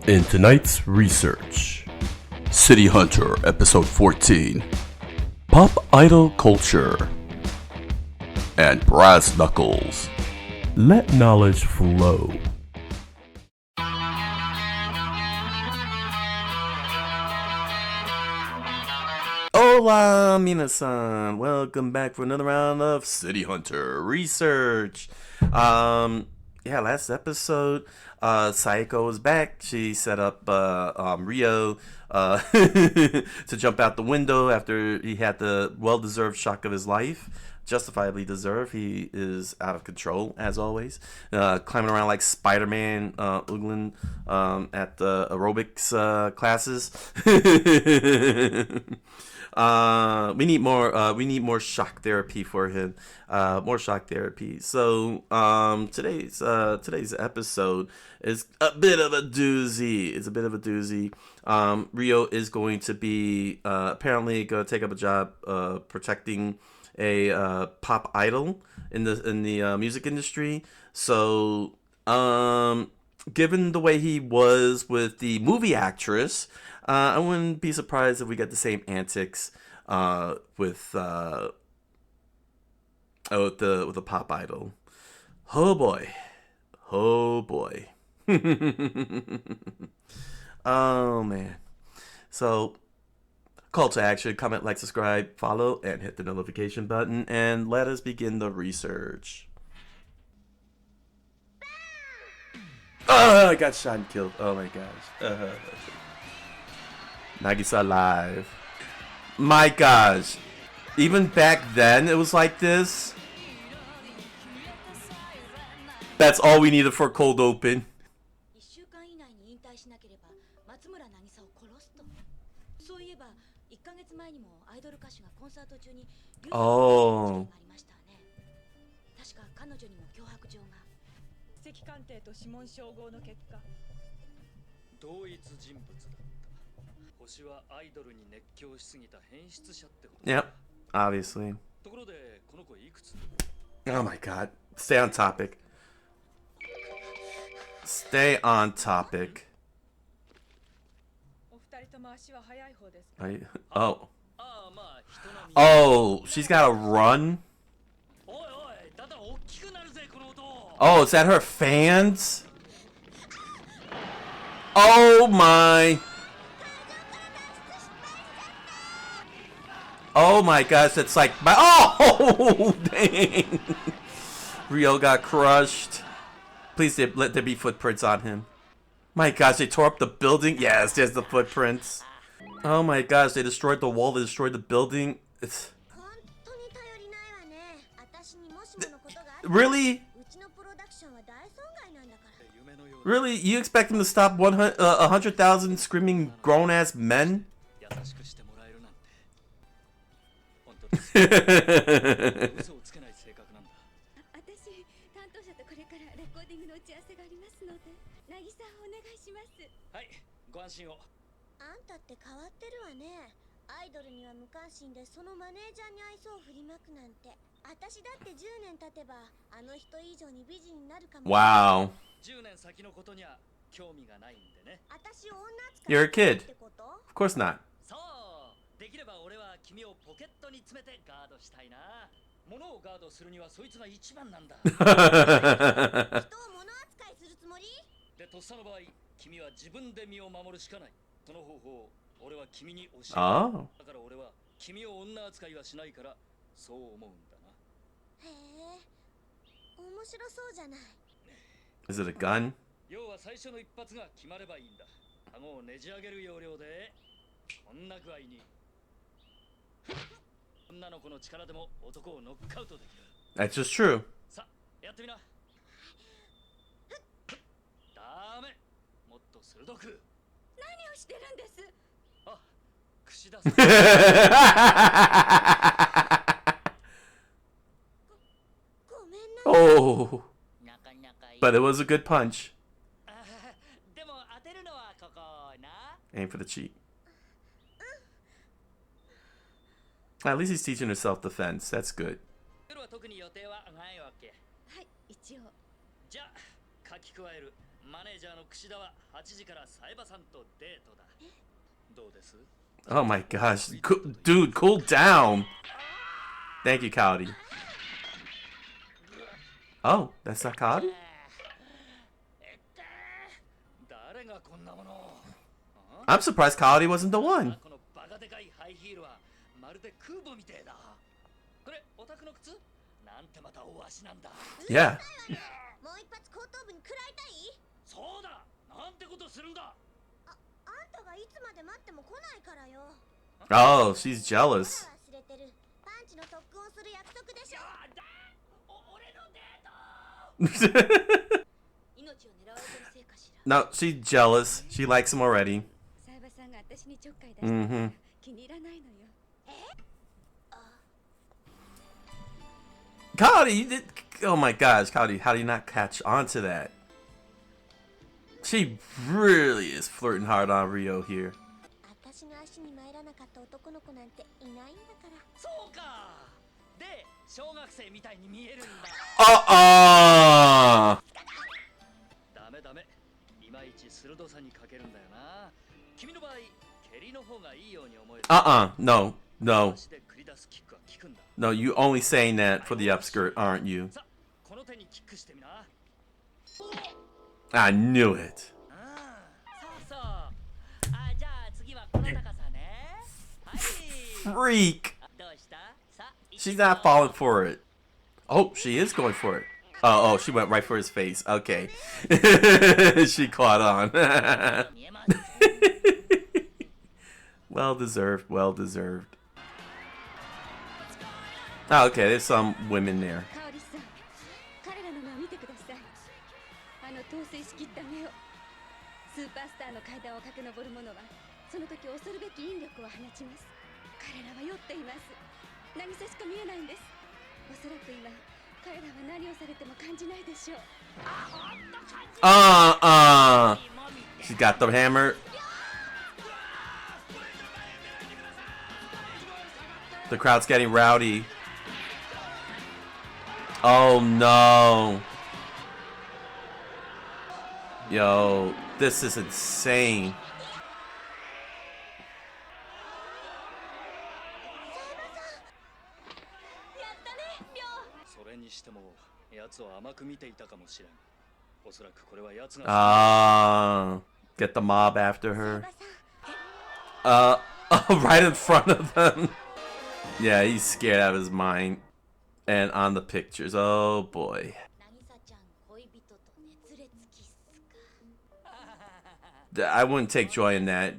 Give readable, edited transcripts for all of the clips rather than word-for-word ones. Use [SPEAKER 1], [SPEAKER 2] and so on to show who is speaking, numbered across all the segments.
[SPEAKER 1] In tonight's research, City Hunter Episode 14, Pop Idol Culture, and Brass Knuckles. Let knowledge flow. Hola, minasan. Welcome back for another round of City Hunter research. Last episode, Saeko was back. She set up Rio to jump out the window after he had the well-deserved shock of his life. Justifiably deserved. He is out of control, as always. Climbing around like Spider-Man, oogling at the aerobics classes. We need more shock therapy for him. More shock therapy. So today's episode is a bit of a doozy. It's a bit of a doozy. Rio is going to be apparently going to take up a job protecting a pop idol in the music industry. So given the way he was with the movie actress, I wouldn't be surprised if we get the same antics with the pop idol. Oh boy. Oh man. So, call to action: comment, like, subscribe, follow, and hit the notification button. And let us begin the research. Oh, I got shot and killed. Oh my gosh. Nagisa live. My gosh. Even back then it was like this. That's all we needed for cold open. Oh. Yep, obviously. Oh my god. Stay on topic. Stay on topic. Oh. Oh, she's gotta run? Oh, is that her fans? Oh my. Oh my gosh, that's like my. Oh, dang. Rio got crushed. Please let there be footprints on him. My gosh, they tore up the building. Yes, there's the footprints. Oh my gosh, they destroyed the wall, they destroyed the building. It's... Really? Really? You expect him to stop 100,000 screaming grown-ass men? Wow. You're a kid. Of course not. Oh. Is it a gun? That's just true. Oh. But it was a good punch. Aim for the cheek. At least he's teaching her self-defense. That's good. Oh my gosh. Dude, cool down. Thank you, Cowdy. Oh, that's not Cowdy? I'm surprised Cowdy wasn't the one. Yeah. Oh, she's jealous. No, she's jealous. She likes him already. Mm-hmm. Cowdy, you did. Oh my gosh, Cowdy, how do you not catch on to that? She really is flirting hard on Rio here. No, no. No, you only saying that for the upskirt, aren't you? I knew it. Freak! She's not falling for it. Oh, she is going for it. Oh, she went right for his face. Okay. She caught on. Well deserved, well deserved. Oh, okay, there's some women there. She got the hammer. The crowd's getting rowdy. Oh no. Yo, this is insane. Get the mob after her. Right in front of them. Yeah, he's scared out of his mind. And on the pictures, oh boy. I wouldn't take joy in that.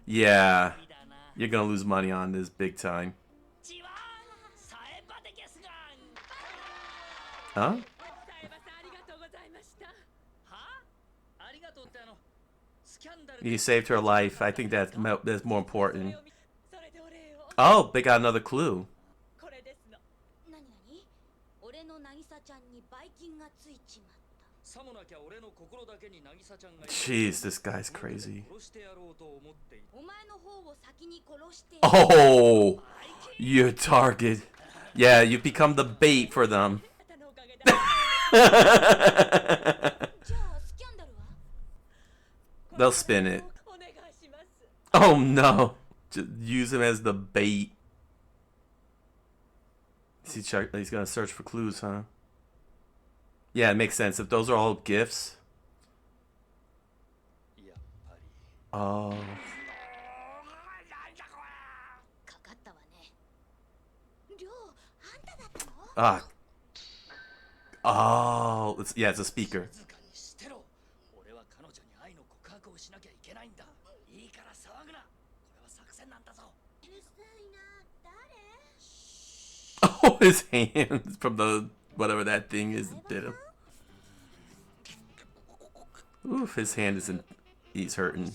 [SPEAKER 1] Yeah, you're gonna lose money on this big time. Huh? You saved her life. I think that's more important. Oh, they got another clue. Jeez, this guy's crazy. Oh, your target. Yeah, you become the bait for them. They'll spin it. Oh no. Just use him as the bait. He's gonna search for clues, huh? Yeah, it makes sense. If those are all gifts. Oh. Oh, it's a speaker. Oh, his hands from the whatever that thing is that did him. Oof, his hand isn't. He's hurting.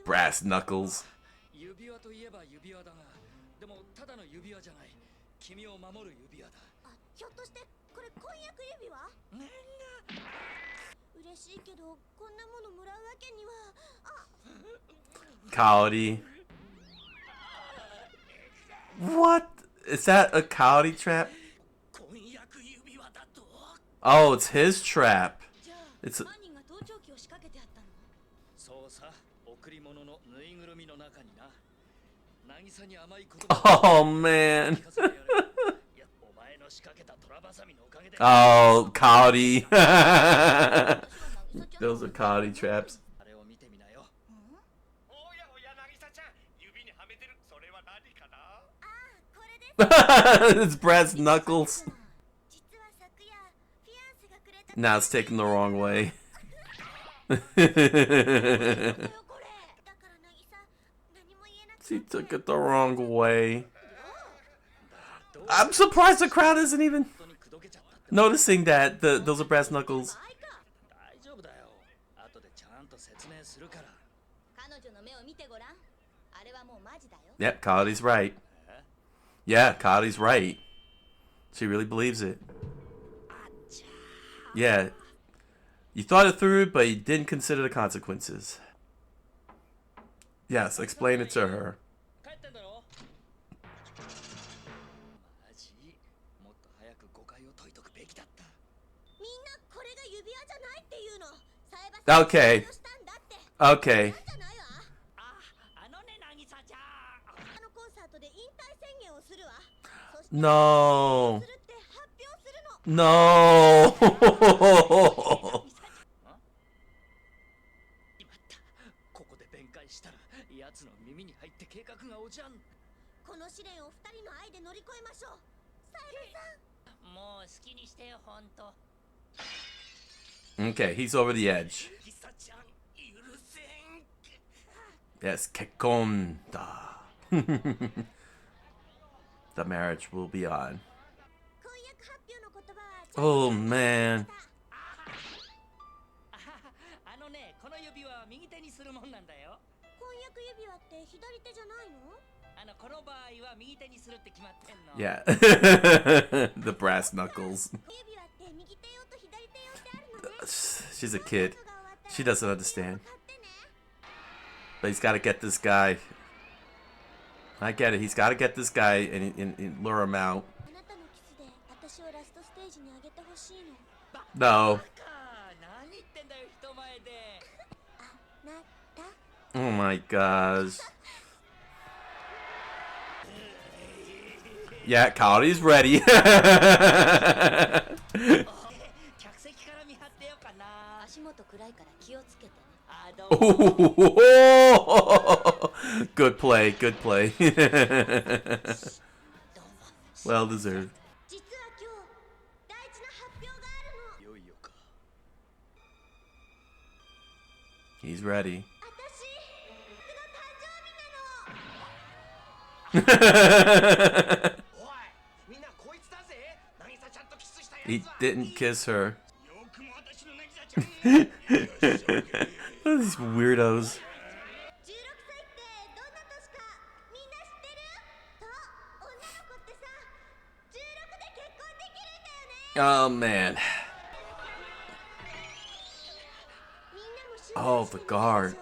[SPEAKER 1] Brass knuckles. Cowdy. What? Is that a cowdy trap? Oh, it's his trap. It's. Oh man. Oh, Cowdy. Those are Cowdy traps. It's brass knuckles. Now it's taken the wrong way. She took it the wrong way. I'm surprised the crowd isn't even noticing that those are brass knuckles. Yep, Cody's right. Yeah, Cody's right. She really believes it. Yeah. You thought it through, but you didn't consider the consequences. Yes, explain it to her. Okay. Okay. No. No. Okay, he's over the edge. Yes, kekonda. The marriage will be on. Oh man. Yeah. The brass knuckles. She's a kid. She doesn't understand. But he's got to get this guy. I get it. He's got to get this guy and lure him out. No. Oh my gosh. Yeah, Cody's ready. Good play, good play. Well deserved. He's ready. He didn't kiss her. These weirdos. Oh man. Oh, the guard.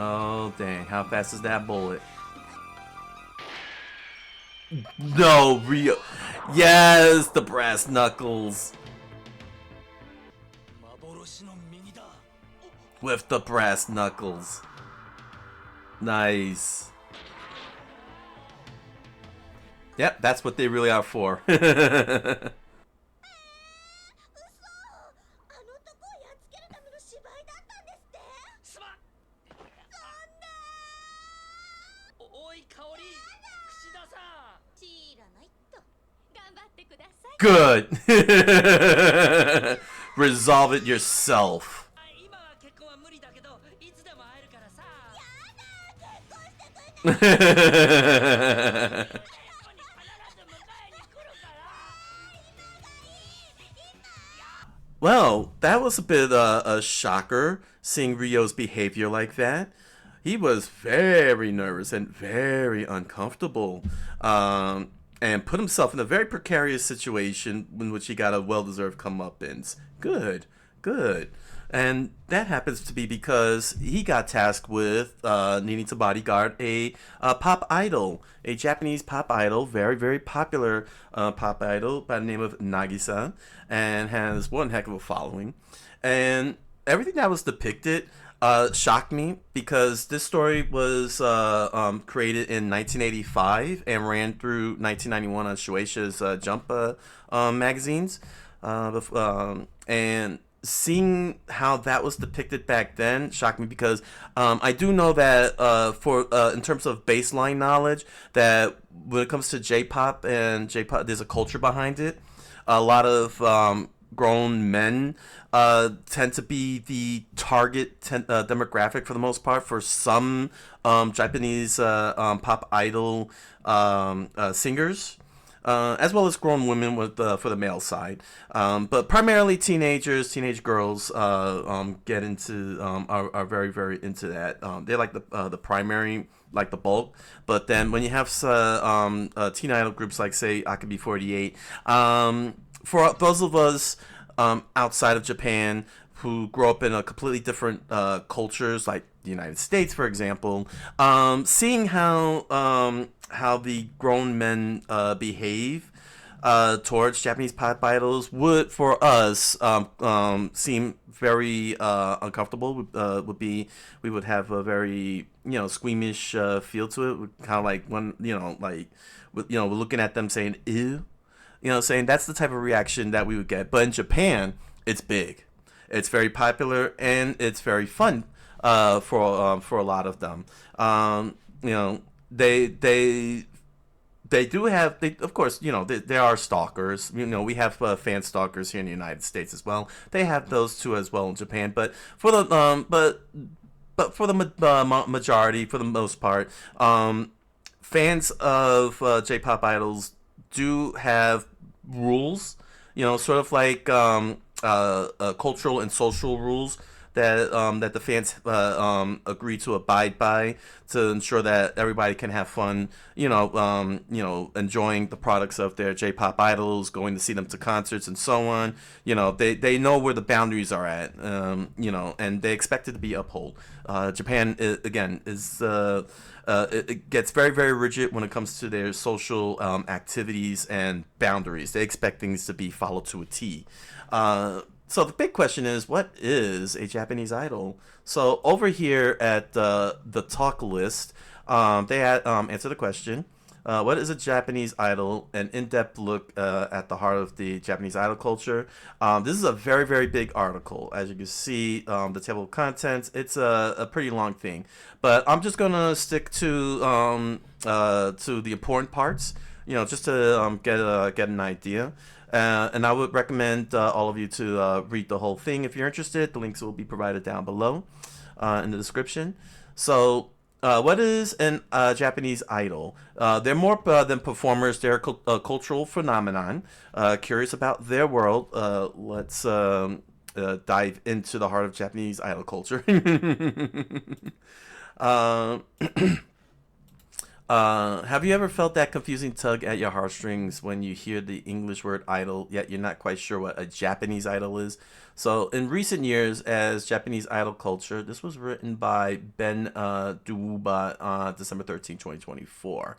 [SPEAKER 1] Oh, dang. How fast is that bullet? No, Rio. Yes, the brass knuckles. With the brass knuckles. Nice. Yep, that's what they really are for. Good. Resolve it yourself. Well, that was a bit a shocker, seeing Ryo's behavior like that. He was very nervous and very uncomfortable, and put himself in a very precarious situation in which he got a well-deserved comeuppance. Good, good. And that happens to be because he got tasked with needing to bodyguard a pop idol, a Japanese pop idol, very, very popular pop idol by the name of Nagi-san, and has one heck of a following. And everything that was depicted shocked me because this story was created in 1985 and ran through 1991 on Shueisha's Jump magazines. And seeing how that was depicted back then shocked me because I do know that for in terms of baseline knowledge, that when it comes to J-pop and J-pop, there's a culture behind it. A lot of grown men tend to be the target demographic for the most part for some Japanese pop idol singers. As well as grown women with for the male side, but primarily teenage girls get into are very very into that. They're like the primary, like the bulk. But then when you have teen idol groups like say AKB48, for those of us outside of Japan who grow up in a completely different cultures, like the United States, for example, seeing how the grown men behave towards Japanese pop idols would, for us, seem very uncomfortable. Would be we would have a very squeamish feel to it, kind of like when we're looking at them saying ew, saying that's the type of reaction that we would get. But in Japan, it's big, it's very popular, and it's very fun for a lot of them. They do have, of course, there are stalkers. We have fan stalkers here in the United States as well. They have those too as well in Japan. But for the for the majority, for the most part, fans of J-pop idols do have rules. Sort of like cultural and social rules that the fans agree to abide by to ensure that everybody can have fun, enjoying the products of their J-pop idols, going to see them to concerts and so on. They know where the boundaries are at, and they expect it to be upheld. Japan, again, is it gets very, very rigid when it comes to their social activities and boundaries. They expect things to be followed to a T. So the big question is, what is a Japanese idol? So over here at the talk list, they had answered the question. What is a Japanese idol? An in-depth look at the heart of the Japanese idol culture. This is a very, very big article. As you can see, the table of contents, it's a pretty long thing. But I'm just going to stick to the important parts, just to get an idea. And I would recommend all of you to read the whole thing if you're interested. The links will be provided down below in the description. So, what is an Japanese idol? They're more than performers. They're a cultural phenomenon. Curious about their world, let's dive into the heart of Japanese idol culture. Have you ever felt that confusing tug at your heartstrings when you hear the English word idol, yet you're not quite sure what a Japanese idol is? So, in recent years, as Japanese idol culture, this was written by Ben Duuba on December 13, 2024.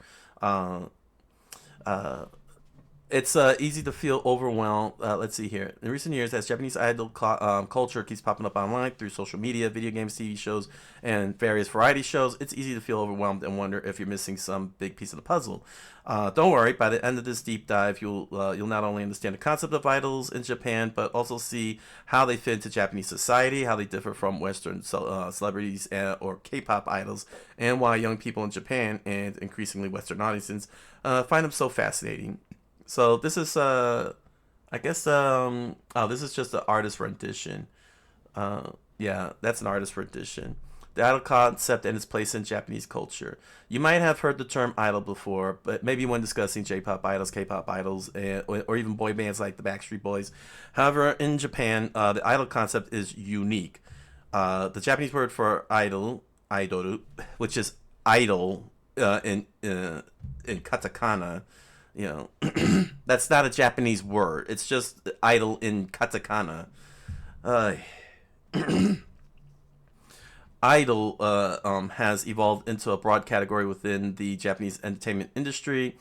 [SPEAKER 1] It's easy to feel overwhelmed. Let's see here. In recent years, as Japanese idol culture keeps popping up online through social media, video games, TV shows, and various variety shows, it's easy to feel overwhelmed and wonder if you're missing some big piece of the puzzle. Don't worry. By the end of this deep dive, you'll not only understand the concept of idols in Japan, but also see how they fit into Japanese society, how they differ from Western celebrities or K-pop idols, and why young people in Japan and increasingly Western audiences find them so fascinating. So this is, I guess, this is just an artist rendition. Yeah, that's an artist rendition. The idol concept and its place in Japanese culture. You might have heard the term idol before, but maybe when discussing J-pop idols, K-pop idols, or even boy bands like the Backstreet Boys. However, in Japan, the idol concept is unique. The Japanese word for idol, idoru, which is idol in katakana, that's not a Japanese word. It's just idol in katakana. idol has evolved into a broad category within the Japanese entertainment industry.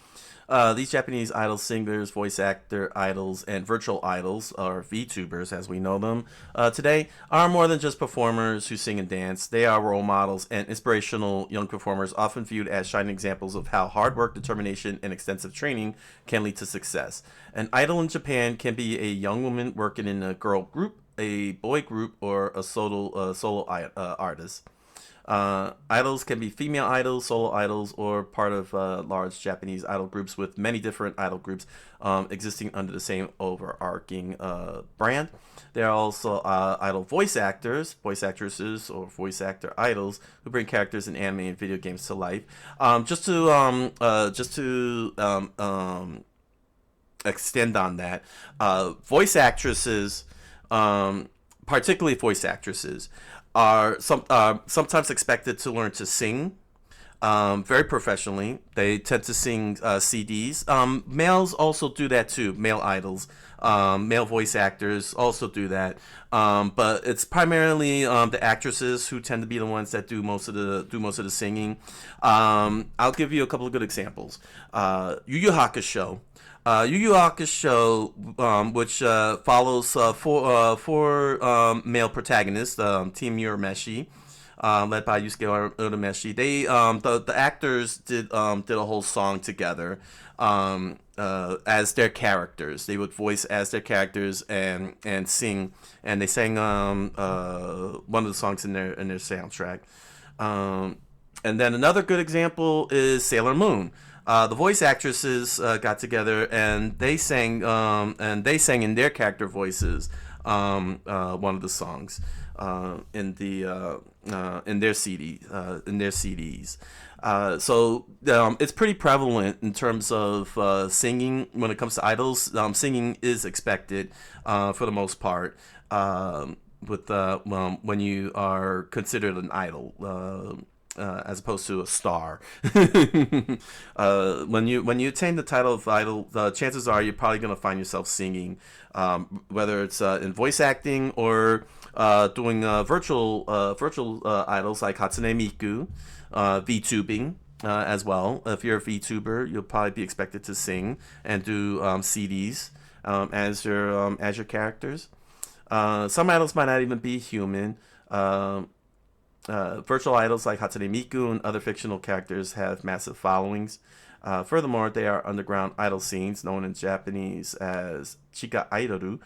[SPEAKER 1] These Japanese idol singers, voice actor idols, and virtual idols, or VTubers as we know them today, are more than just performers who sing and dance. They are role models and inspirational young performers, often viewed as shining examples of how hard work, determination, and extensive training can lead to success. An idol in Japan can be a young woman working in a girl group, a boy group, or a solo artist. Idols can be female idols, solo idols, or part of large Japanese idol groups, with many different idol groups existing under the same overarching brand. There are also idol voice actors, voice actresses, or voice actor idols who bring characters in anime and video games to life. Just to extend on that, voice actresses, particularly voice actresses, are sometimes expected to learn to sing very professionally. They tend to sing CDs. Males also do that too. Male idols, male voice actors also do that. But it's primarily the actresses who tend to be the ones that do most of the singing. I'll give you a couple of good examples. Yu Yu Hakusho. Yu Yu Hakusho, which follows four male protagonists, Team Urameshi, led by Yusuke Urameshi. They the actors did a whole song together as their characters. They would voice as their characters and sing, and they sang one of the songs in their soundtrack. And then another good example is Sailor Moon. The voice actresses got together and they sang in their character voices one of the songs in their CDs. So it's pretty prevalent in terms of singing when it comes to idols. Singing is expected for the most part when you are considered an idol. As opposed to a star. When you attain the title of idol, chances are you're probably going to find yourself singing, whether it's in voice acting or doing virtual idols like Hatsune Miku, VTubing as well. If you're a VTuber, you'll probably be expected to sing and do CDs as your characters. Some idols might not even be human. Virtual idols like Hatsune Miku and other fictional characters have massive followings. Furthermore, they are underground idol scenes known in Japanese as Chika Aidoru,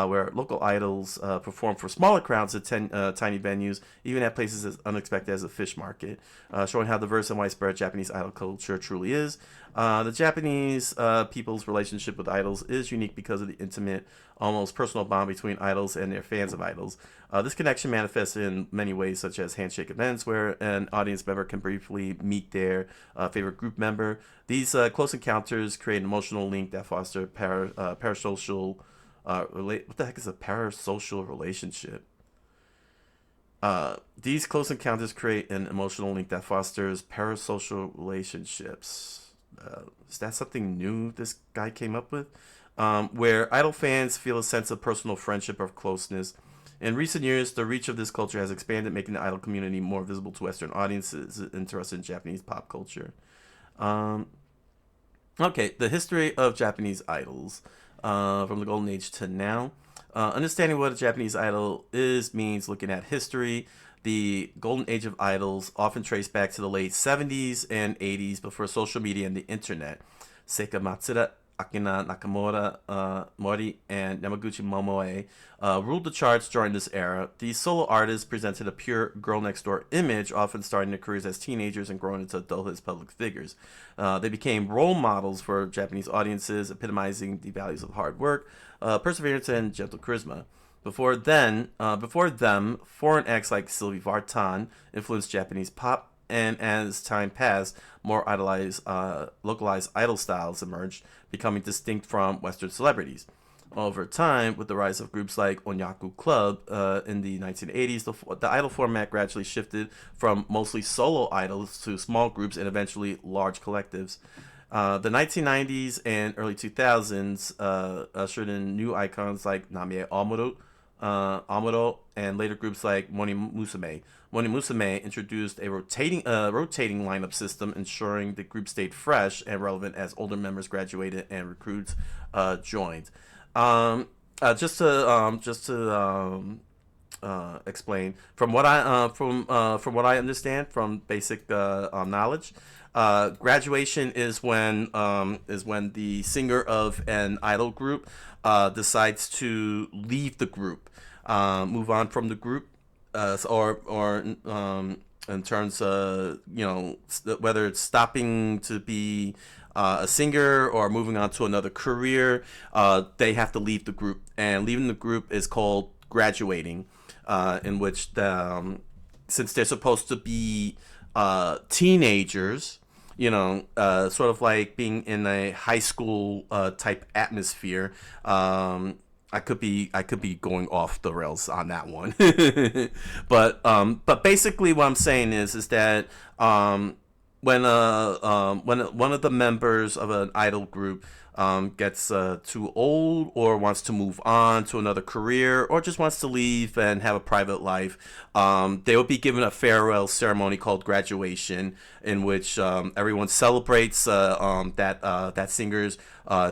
[SPEAKER 1] where local idols perform for smaller crowds at tiny venues, even at places as unexpected as a fish market, showing how diverse and widespread Japanese idol culture truly is. The Japanese people's relationship with idols is unique because of the intimate, almost personal bond between idols and their fans of idols. This connection manifests in many ways, such as handshake events, where an audience member can briefly meet their favorite group member. These close encounters create an emotional link that foster parasocial. What the heck is a parasocial relationship? These close encounters create an emotional link that fosters parasocial relationships. Is that something new this guy came up with? Where idol fans feel a sense of personal friendship or closeness. In recent years, the reach of this culture has expanded, making the idol community more visible to Western audiences interested in Japanese pop culture. Okay, the history of Japanese idols from the Golden Age to now. Understanding what a Japanese idol is means looking at history. The Golden Age of idols often traced back to the late 70s and 80s before social media and the internet. Seika Matsuda, Akina Nakamura, Mori, and Yamaguchi Momoe ruled the charts during this era. These solo artists presented a pure girl-next-door image, often starting their careers as teenagers and growing into adulthood as public figures. They became role models for Japanese audiences, epitomizing the values of hard work, perseverance, and gentle charisma. Before them, foreign acts like Sylvie Vartan influenced Japanese pop, and as time passed, more localized idol styles emerged, becoming distinct from Western celebrities. Over time, with the rise of groups like Onyaku Club in the 1980s, the idol format gradually shifted from mostly solo idols to small groups and eventually large collectives. The 1990s and early 2000s ushered in new icons like Namie Amuro, Amuro, and later groups like Moni Musume. Moni Musume introduced a rotating lineup system, ensuring the group stayed fresh and relevant as older members graduated and recruits joined. Just to explain from what from what I understand from basic knowledge. Graduation is when the singer of an idol group decides to leave the group, move on from the group, or in terms of whether it's stopping to be a singer or moving on to another career, they have to leave the group, and leaving the group is called graduating, in which since they're supposed to be teenagers, sort of like being in a high school type atmosphere. I could be going off the rails on that one, but basically what I'm saying is that when one of the members of an idol group gets too old or wants to move on to another career or just wants to leave and have a private life, they will be given a farewell ceremony called graduation, in which everyone celebrates that singer's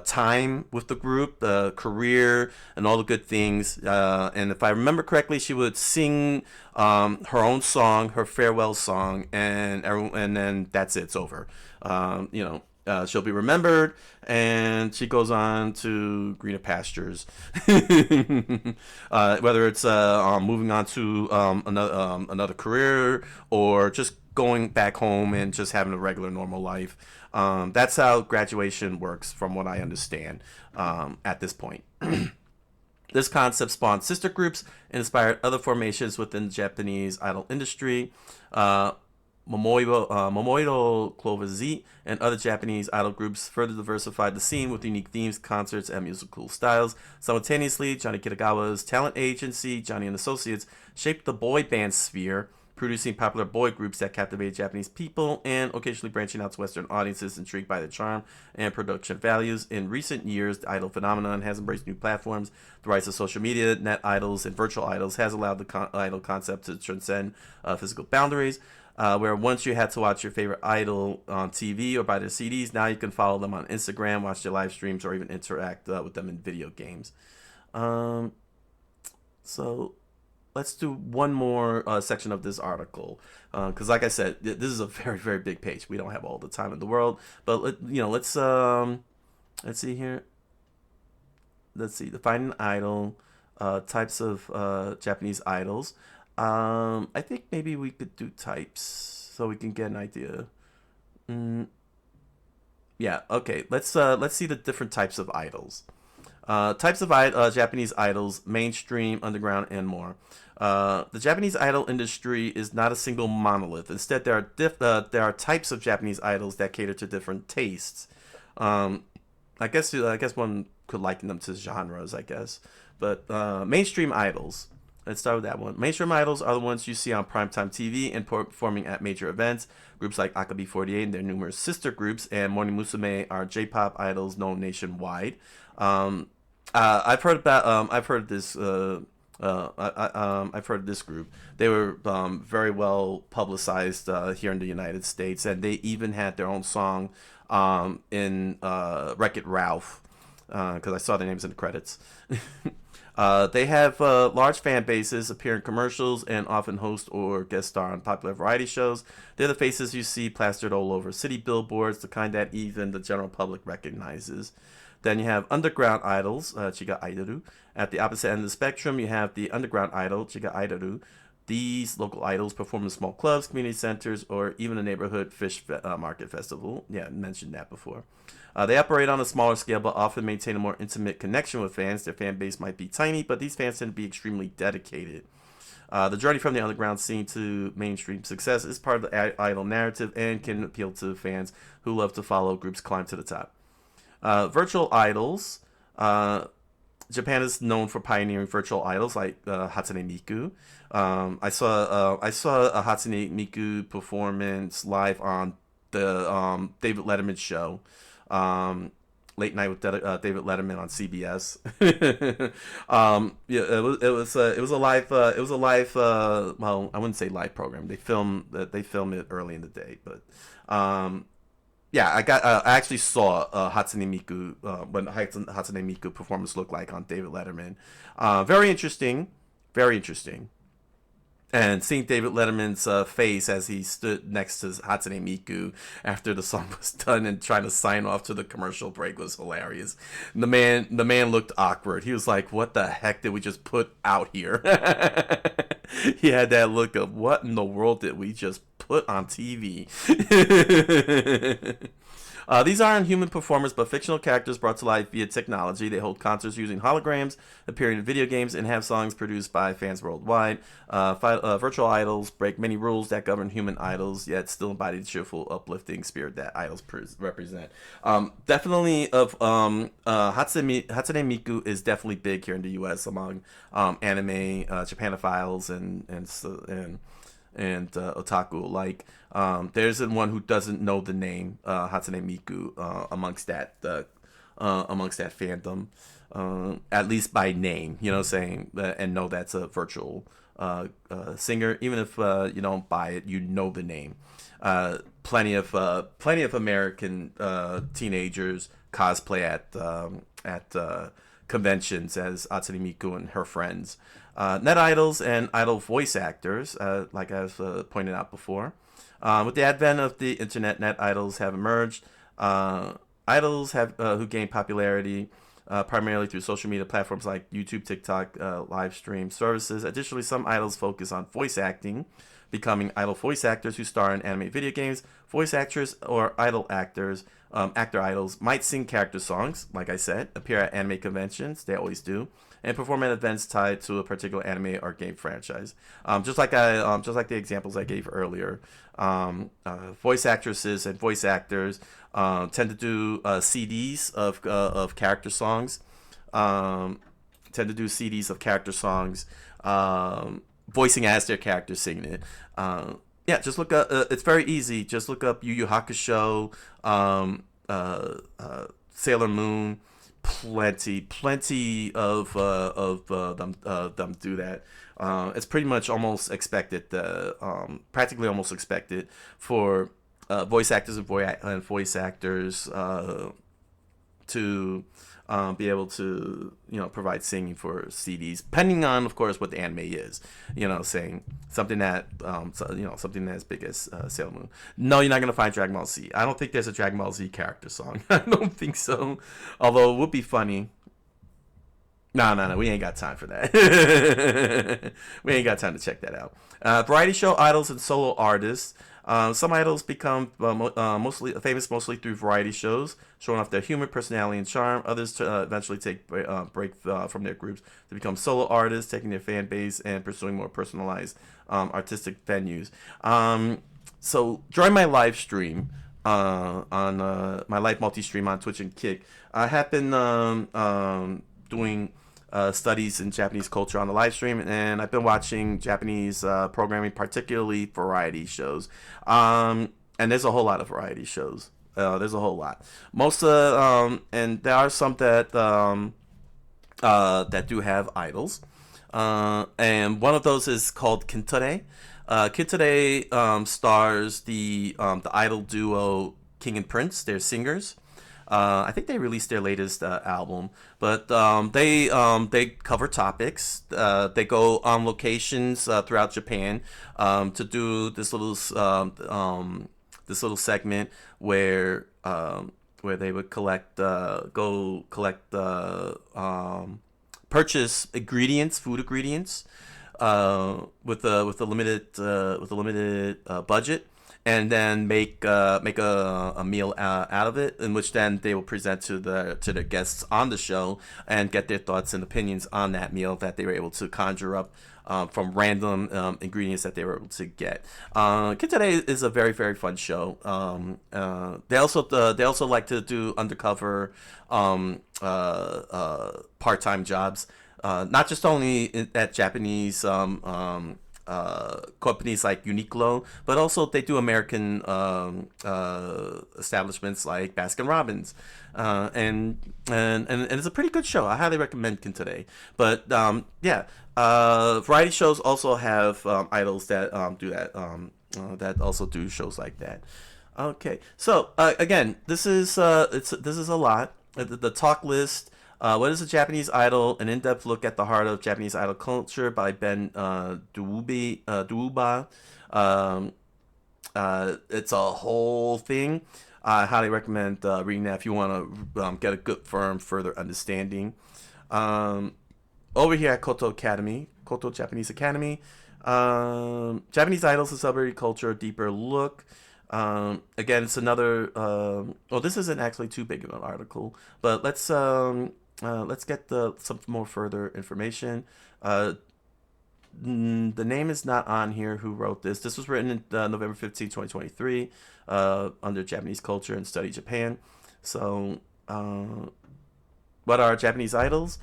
[SPEAKER 1] time with the group, the career, and all the good things. And if I remember correctly, she would sing her own song, her farewell song, and then that's it. It's over. She'll be remembered, and she goes on to greener pastures. Whether it's moving on to another career or just going back home and just having a regular normal life. That's how graduation works, from what I understand at this point. This concept spawned sister groups and inspired other formations within the Japanese idol industry. Momoiro Clover Z and other Japanese idol groups further diversified the scene with unique themes, concerts, and musical styles. Simultaneously, Johnny Kitagawa's talent agency, Johnny and Associates, shaped the boy band sphere, producing popular boy groups that captivated Japanese people and occasionally branching out to Western audiences intrigued by their charm and production values. In recent years, the idol phenomenon has embraced new platforms. The rise of social media, net idols, and virtual idols has allowed the idol concept to transcend physical boundaries. Where once you had to watch your favorite idol on TV or buy their CDs, now you can follow them on Instagram, watch their live streams, or even interact with them in video games. So let's do one more section of this article, because like I said, this is a very, very big page. We don't have all the time in the world, but let's see here. Let's see, define an idol, types of Japanese idols. I think maybe we could do types so we can get an idea. Yeah, okay. Let's see the different types of idols. Types of Japanese idols: mainstream, underground, and more. The Japanese idol industry is not a single monolith. Instead, there are types of Japanese idols that cater to different tastes. I guess one could liken them to genres, I guess. But mainstream idols. Let's start with that one. Mainstream idols are the ones you see on primetime TV and performing at major events. Groups like AKB48 and their numerous sister groups and Morning Musume are J-pop idols known nationwide. I've heard this. I've heard this group. They were very well publicized here in the United States, and they even had their own song in Wreck-It Ralph, because I saw their names in the credits. They have large fan bases, appear in commercials, and often host or guest star on popular variety shows. They're the faces you see plastered all over city billboards, the kind that even the general public recognizes. Then you have underground idols, Chiga Aidoru. At the opposite end of the spectrum, you have the underground idol, Chiga Aidoru. These local idols perform in small clubs, community centers, or even a neighborhood fish market festival. Yeah, I mentioned that before. They operate on a smaller scale, but often maintain a more intimate connection with fans. Their fan base might be tiny, but these fans tend to be extremely dedicated. The journey from the underground scene to mainstream success is part of the idol narrative and can appeal to fans who love to follow groups climb to the top. Virtual idols. Japan is known for pioneering virtual idols like Hatsune Miku. I saw a Hatsune Miku performance live on the David Letterman show Late Night with David Letterman on CBS. Yeah, it was a live well, I wouldn't say live program. They film it early in the day, but yeah, I actually saw Hatsune Miku what Hatsune Miku performance looked like on David Letterman. Very interesting, very interesting. And seeing David Letterman's face as he stood next to Hatsune Miku after the song was done and trying to sign off to the commercial break was hilarious. The man looked awkward. He was like, "What the heck did we just put out here?" He had that look of, "What in the world did we just put on TV?" These aren't human performers, but fictional characters brought to life via technology. They hold concerts using holograms, appear in video games, and have songs produced by fans worldwide. Virtual idols break many rules that govern human idols, yet still embody the cheerful, uplifting spirit that idols represent. Definitely, Hatsune Miku is definitely big here in the U.S. among anime, Japanophiles, and otaku alike. There's one who doesn't know the name Hatsune Miku amongst that fandom, at least by name, you know what I'm saying, and know that's a virtual singer. Even if you don't buy it, you know the name. Plenty of American teenagers cosplay at conventions as Hatsune Miku and her friends. Net idols and idol voice actors, like I've pointed out before. With the advent of the internet, net idols have emerged. Idols have who gain popularity primarily through social media platforms like YouTube, TikTok, live stream services. Additionally, some idols focus on voice acting, becoming idol voice actors who star in anime video games. Voice actors or idol actors, actor idols, might sing character songs, like I said, appear at anime conventions, they always do, and perform at events tied to a particular anime or game franchise. Just like the examples I gave earlier, voice actresses and voice actors tend to do CDs of character songs. Voicing as their characters singing it. Yeah, just look up. It's very easy. Just look up Yu Yu Hakusho, Sailor Moon. Plenty of them do that. It's pretty much almost expected, practically almost expected for voice actors and voice actors to be able to, provide singing for CDs, depending on, of course, what the anime is. Saying something that something as big as Sailor Moon. No, you're not gonna find Dragon Ball Z. I don't think there's a Dragon Ball Z character song. I don't think so. Although it would be funny. No, we ain't got time for that. We ain't got time to check that out. Variety show idols and solo artists. Some idols become mostly famous through variety shows, showing off their humor, personality, and charm. Others eventually take break from their groups to become solo artists, taking their fan base and pursuing more personalized artistic venues. So during my live stream on my live multi-stream on Twitch and Kick, I have been doing studies in Japanese culture on the live stream, and I've been watching Japanese programming, particularly variety shows. And there's a whole lot of variety shows. There's a whole lot. And there are some that do have idols. And one of those is called Kintare. Kintare stars the idol duo King and Prince. They're singers. I think they released their latest album, but they cover topics. They go on locations throughout Japan to do this little segment where they would purchase food ingredients with a limited budget, and then make a meal out of it, in which then they will present to the guests on the show and get their thoughts and opinions on that meal that they were able to conjure up from random ingredients that they were able to get. Kintare is a very, very fun show. They also like to do undercover part-time jobs, not just only at Japanese companies like Uniqlo, but also they do American establishments like Baskin Robbins, and it's a pretty good show. I highly recommend Kin today. But yeah, variety shows also have idols that do that. That also do shows like that. Okay, so again, this is this is a lot. The talk list. What is a Japanese idol? An in-depth look at the heart of Japanese idol culture by Ben Duuba. Um, it's a whole thing. I highly recommend reading that if you want to get a good, firm, further understanding. Um, Over here at Koto Academy, Koto Japanese Academy, Japanese idols and celebrity culture, a deeper look. Again, it's another. Well, this isn't actually too big of an article, but let's get some more further information. The name is not on here who wrote this. This was written in November 15th, 2023, under Japanese culture and study Japan. So, what are Japanese idols?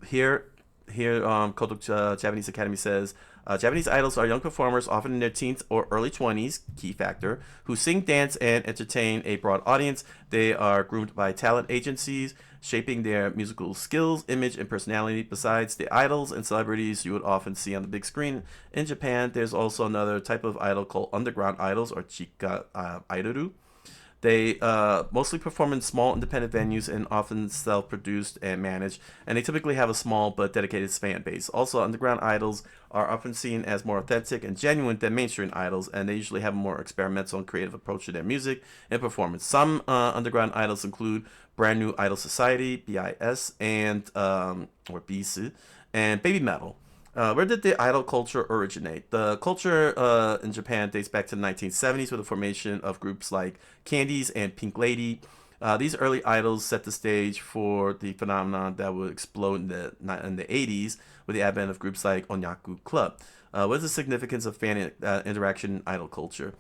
[SPEAKER 1] Here, Koto Japanese Academy says Japanese idols are young performers, often in their teens or early 20s, key factor, who sing, dance, and entertain a broad audience. They are groomed by talent agencies, shaping their musical skills, image, and personality. Besides the idols and celebrities you would often see on the big screen in Japan, there's also another type of idol called underground idols, or chika idoru. They mostly perform in small independent venues and often self-produced and managed, and they typically have a small but dedicated fan base. Also, underground idols are often seen as more authentic and genuine than mainstream idols, and they usually have a more experimental and creative approach to their music and performance. Some underground idols include Brand New Idol Society (BIS) and or BIS, and Baby Metal. Where did the idol culture originate? The culture in Japan dates back to the 1970s with the formation of groups like Candies and Pink Lady. These early idols set the stage for the phenomenon that would explode in the 80s with the advent of groups like Onyaku Club. What is the significance of fan interaction in idol culture?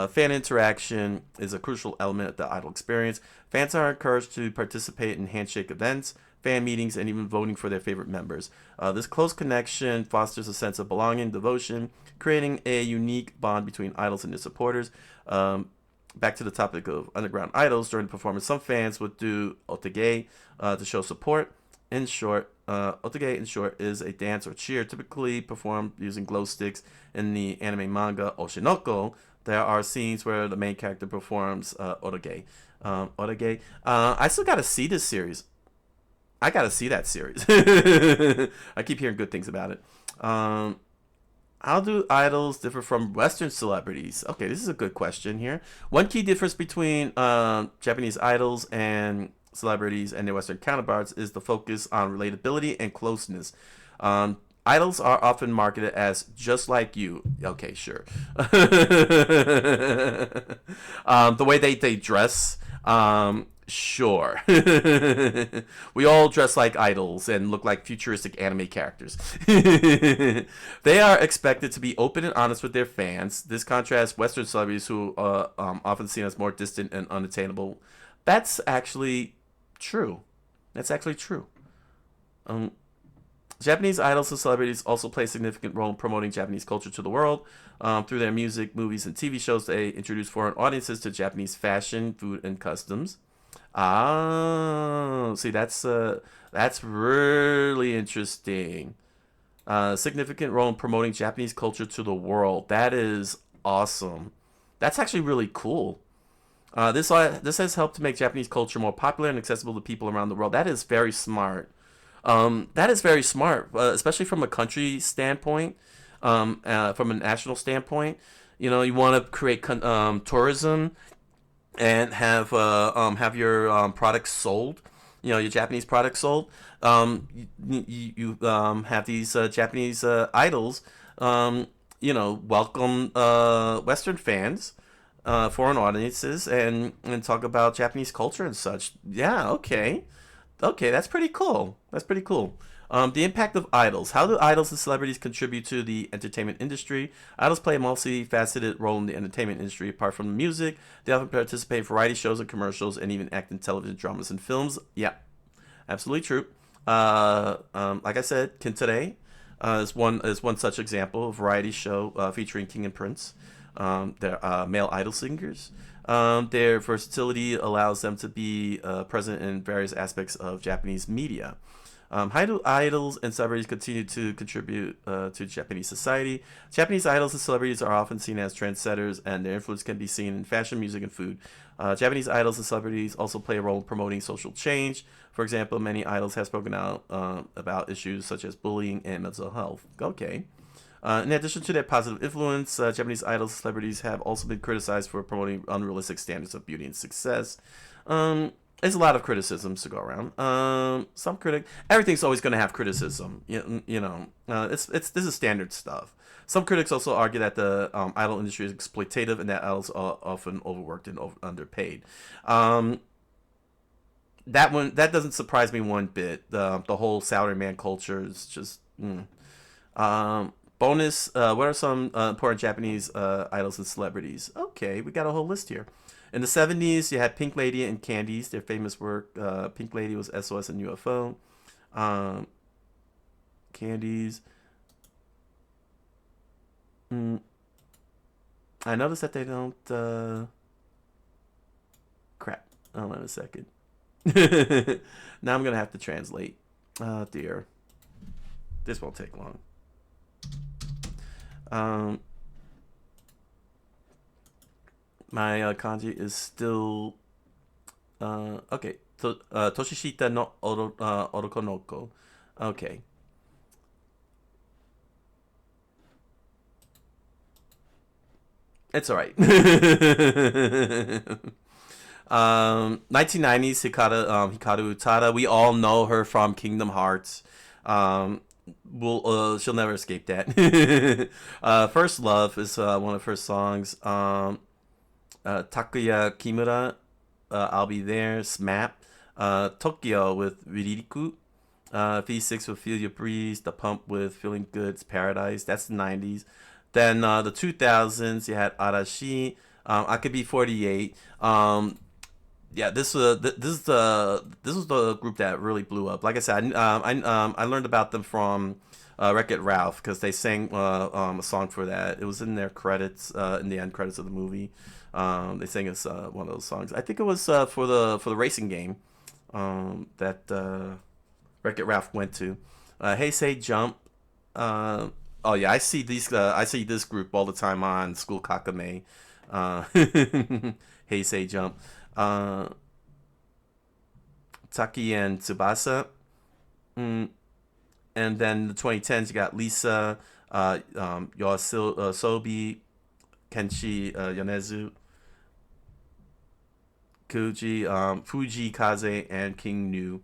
[SPEAKER 1] Fan interaction is a crucial element of the idol experience. Fans are encouraged to participate in handshake events, fan meetings, and even voting for their favorite members. This close connection fosters a sense of belonging and devotion, creating a unique bond between idols and their supporters. Back to the topic of underground idols, during the performance, some fans would do otage to show support. In short, otage in short is a dance or cheer typically performed using glow sticks. In the anime manga Oshinoko, there are scenes where the main character performs otage. I still gotta see this series. I gotta see that series. I keep hearing good things about it. How do idols differ from Western celebrities? Okay, this is a good question here. One key difference between Japanese idols and celebrities and their Western counterparts is the focus on relatability and closeness. Idols are often marketed as just like you. Okay, sure. The way they dress. Sure. We all dress like idols and look like futuristic anime characters. They are expected to be open and honest with their fans. This contrasts Western celebrities who are often seen as more distant and unattainable. That's actually true. That's actually true. Japanese idols and celebrities also play a significant role in promoting Japanese culture to the world. Through their music, movies, and TV shows, they introduce foreign audiences to Japanese fashion, food, and customs. Ah, see, that's really interesting. Significant role in promoting Japanese culture to the world. That is awesome. That's actually really cool. This has helped to make Japanese culture more popular and accessible to people around the world. That is very smart. That is very smart, especially from a country standpoint, from a national standpoint. You know, you want to create tourism and have your products sold. You know, your Japanese products sold. You have these Japanese idols. Welcome Western fans, foreign audiences, and talk about Japanese culture and such. Yeah, okay. Okay, that's pretty cool. That's pretty cool. The impact of idols. How do idols and celebrities contribute to the entertainment industry? Idols play a multifaceted role in the entertainment industry. Apart from the music, they often participate in variety shows and commercials and even act in television dramas and films. Yeah, absolutely true. Like I said, Kin today. is one such example. A variety show featuring king and prince. They're male idol singers. Their versatility allows them to be present in various aspects of Japanese media. Idols and celebrities continue to contribute to Japanese society. Japanese idols and celebrities are often seen as trendsetters, and their influence can be seen in fashion, music, and food. Japanese idols and celebrities also play a role in promoting social change. For example, many idols have spoken out about issues such as bullying and mental health. Okay. In addition to their positive influence, Japanese idols and celebrities have also been criticized for promoting unrealistic standards of beauty and success. There's a lot of criticisms to go around. Everything's always going to have criticism. This is standard stuff. Some critics also argue that the idol industry is exploitative and that idols are often overworked and underpaid. That doesn't surprise me one bit. The whole salaryman culture is just. Bonus. What are some important Japanese idols and celebrities? Okay, we got a whole list here. In the 70s, you had Pink Lady and Candies. Their famous work. Pink Lady was SOS and UFO. Candies. I noticed that they don't. Crap. Hold on a second. Now I'm gonna have to translate. Oh dear. This won't take long. My kanji is still okay. Toshishita no orokonoko. Okay. It's alright. 1990s Hikaru Utada. We all know her from Kingdom Hearts. She'll never escape that. First Love is one of her songs. Takuya Kimura, I'll Be There. SMAP. Tokyo with Riririku. V6 with Feel Your Breeze. The Pump with Feeling Good's Paradise. That's the 90s. Then the 2000s, you had Arashi. I Could Be 48. Yeah, this was the group that really blew up. Like I said, I learned about them from Wreck-It Ralph because they sang a song for that. It was in their credits, in the end credits of the movie. They sang us one of those songs. I think it was for the racing game that Wreck-It Ralph went to. Hey Say Jump. Oh yeah, I see this group all the time on School Kakame. Hey Say Jump. Taki and Tsubasa. And then the 2010s, you got Lisa, Yoasobi, Kenshi Yonezu, Kuji, Fuji Kaze, and King Nu.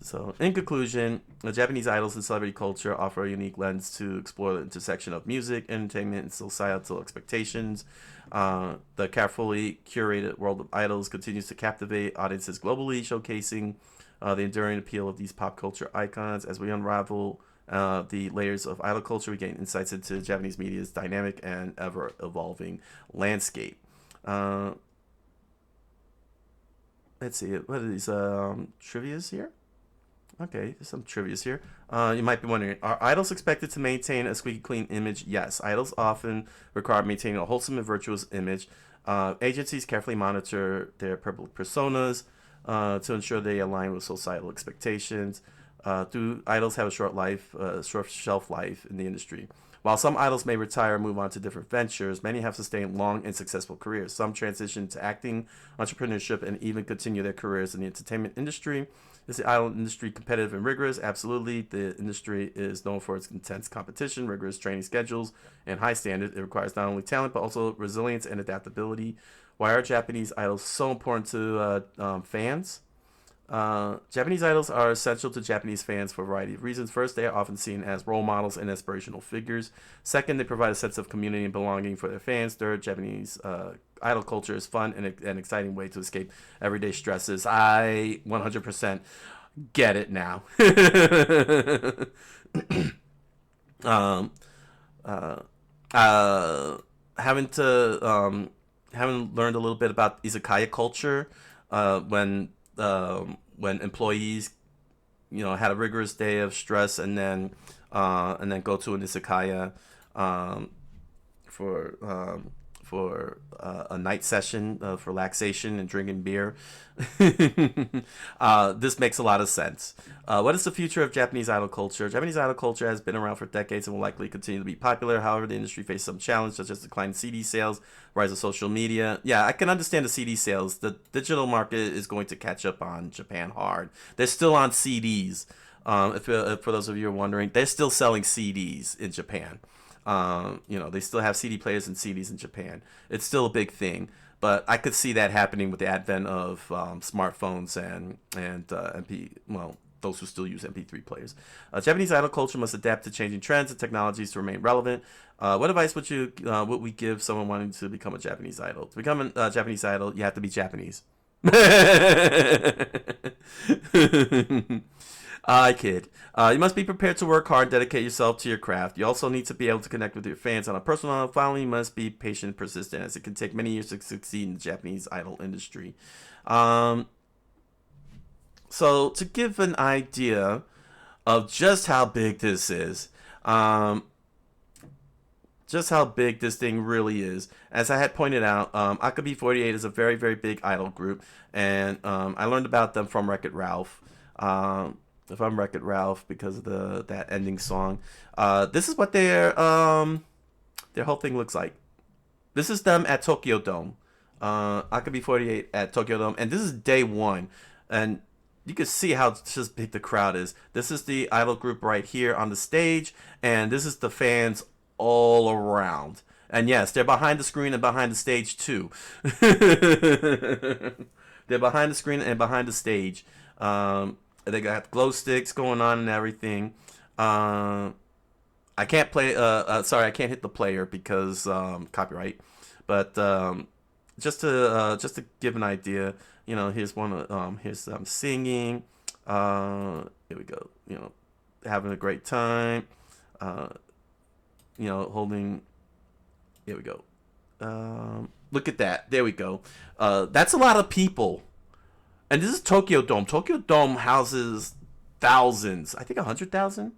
[SPEAKER 1] So, in conclusion, the Japanese idols and celebrity culture offer a unique lens to explore the intersection of music, entertainment, and societal expectations. The carefully curated world of idols continues to captivate audiences globally, showcasing the enduring appeal of these pop culture icons. As we unravel the layers of idol culture, we gain insights into Japanese media's dynamic and ever-evolving landscape. Let's see, what are these trivias here? Okay, there's some trivias here. You might be wondering, are idols expected to maintain a squeaky clean image? Yes. Idols often require maintaining a wholesome and virtuous image. Agencies carefully monitor their public personas to ensure they align with societal expectations. Do idols have a short shelf life in the industry? While some idols may retire and move on to different ventures, many have sustained long and successful careers. Some transition to acting, entrepreneurship, and even continue their careers in the entertainment industry. Is the idol industry competitive and rigorous? Absolutely. The industry is known for its intense competition, rigorous training schedules, and high standards. It requires not only talent, but also resilience and adaptability. Why are Japanese idols so important to fans? Japanese idols are essential to Japanese fans for a variety of reasons. First, they are often seen as role models and inspirational figures. Second, they provide a sense of community and belonging for their fans. Third, Japanese idol culture is fun and an exciting way to escape everyday stresses. I 100% get it now. um, having learned a little bit about izakaya culture, when employees had a rigorous day of stress, and then go to an izakaya um, for a night session of relaxation and drinking beer. This makes a lot of sense. What is the future of Japanese idol culture? Japanese idol culture has been around for decades and will likely continue to be popular. However, the industry faces some challenges, such as declining CD sales, rise of social media. Yeah, I can understand the CD sales. The digital market is going to catch up on Japan hard. They're still on CDs. If for those of you who are wondering, they're still selling CDs in Japan. They still have CD players and CDs in Japan. It's still a big thing, but I could see that happening with the advent of smartphones and those who still use MP3 players. Japanese idol culture must adapt to changing trends and technologies to remain relevant. What advice would we give someone wanting to become a Japanese idol? To become a Japanese idol, you have to be Japanese. I kid. You must be prepared to work hard, dedicate yourself to your craft. You also need to be able to connect with your fans on a personal level. Finally, you must be patient and persistent, as it can take many years to succeed in the Japanese idol industry. So, to give an idea of just how big this is, just how big this thing really is. As I had pointed out, AKB48 is a very, very big idol group, and I learned about them from Wreck-It Ralph. If I'm Wreck-It Ralph, because of that ending song. This is what their whole thing looks like. This is them at Tokyo Dome. AKB48 at Tokyo Dome, and this is day one, and you can see how just big the crowd is. This is the idol group right here on the stage, and this is the fans all around. And yes, they're behind the screen and behind the stage too. They're behind the screen and behind the stage. They got glow sticks going on and everything. I can't play. Sorry, I can't hit the player because copyright. But just to give an idea, here's one. Here's singing. Here we go. Having a great time. Holding. Here we go. Look at that. There we go. That's a lot of people. And this is Tokyo Dome. Tokyo Dome houses thousands. I think 100,000.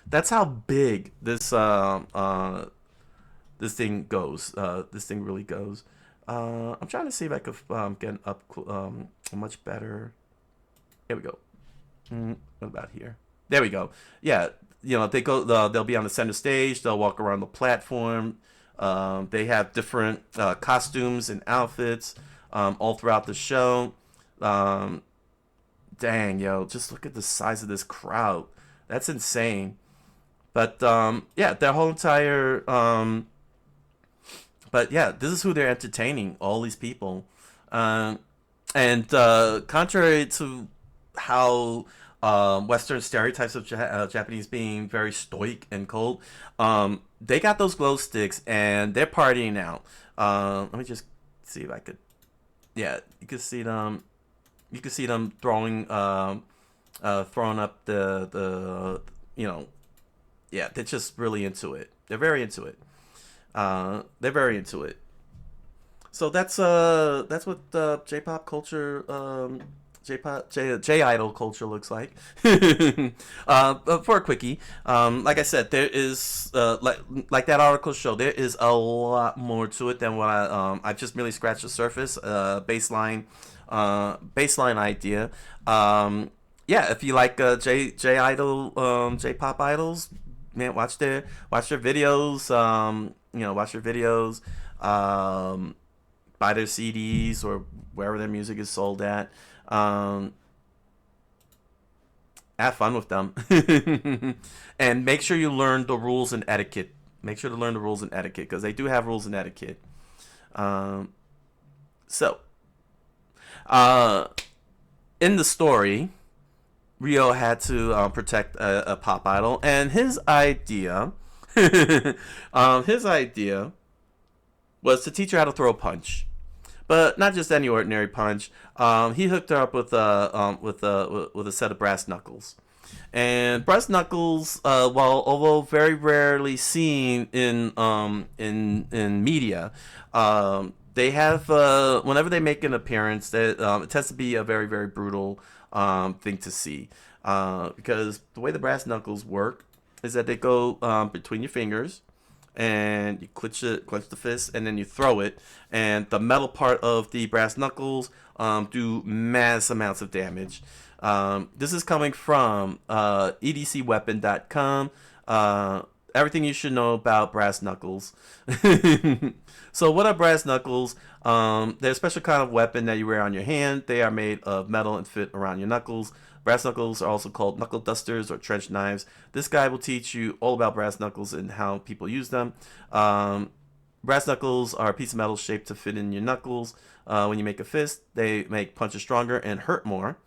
[SPEAKER 1] That's how big this thing goes. This thing really goes. I'm trying to see if I could get up much better. Here we go. What about here? There we go. Yeah, they go. They'll be on the center stage. They'll walk around the platform. They have different costumes and outfits all throughout the show. Dang, just look at the size of this crowd. That's insane. But their whole entire this is who they're entertaining, all these people. And contrary to how Western stereotypes of Japanese being very stoic and cold, they got those glow sticks and they're partying out. Let me just see if I could. Yeah, you can see them. You can see them throwing up the. Yeah, they're just really into it. They're very into it. They're very into it. So that's what J-pop culture, J-idol culture looks like. For a quickie, like I said, there is like that article showed, there is a lot more to it than what I've just merely scratched the surface. Baseline idea. If you like J-idol, J-pop idols, man, watch their videos. Watch their videos. Buy their CDs or wherever their music is sold at. Have fun with them. And make sure you learn the rules and etiquette. Make sure to learn the rules and etiquette, because they do have rules and etiquette. In the story, Ryo had to protect a pop idol, and his idea was to teach her how to throw a punch, but not just any ordinary punch. He hooked her up with a set of brass knuckles, and brass knuckles, although very rarely seen in media, they have whenever they make an appearance, that it tends to be a very, very brutal thing to see. because the way the brass knuckles work is that they go between your fingers, and you clench the fist, and then you throw it, and the metal part of the brass knuckles do mass amounts of damage. This is coming from edcweapon.com. Everything you should know about brass knuckles. So what are brass knuckles? They're a special kind of weapon that you wear on your hand. They are made of metal and fit around your knuckles. Brass knuckles are also called knuckle dusters or trench knives. This guy will teach you all about brass knuckles and how people use them. Brass knuckles are a piece of metal shaped to fit in your knuckles. When you make a fist, they make punches stronger and hurt more.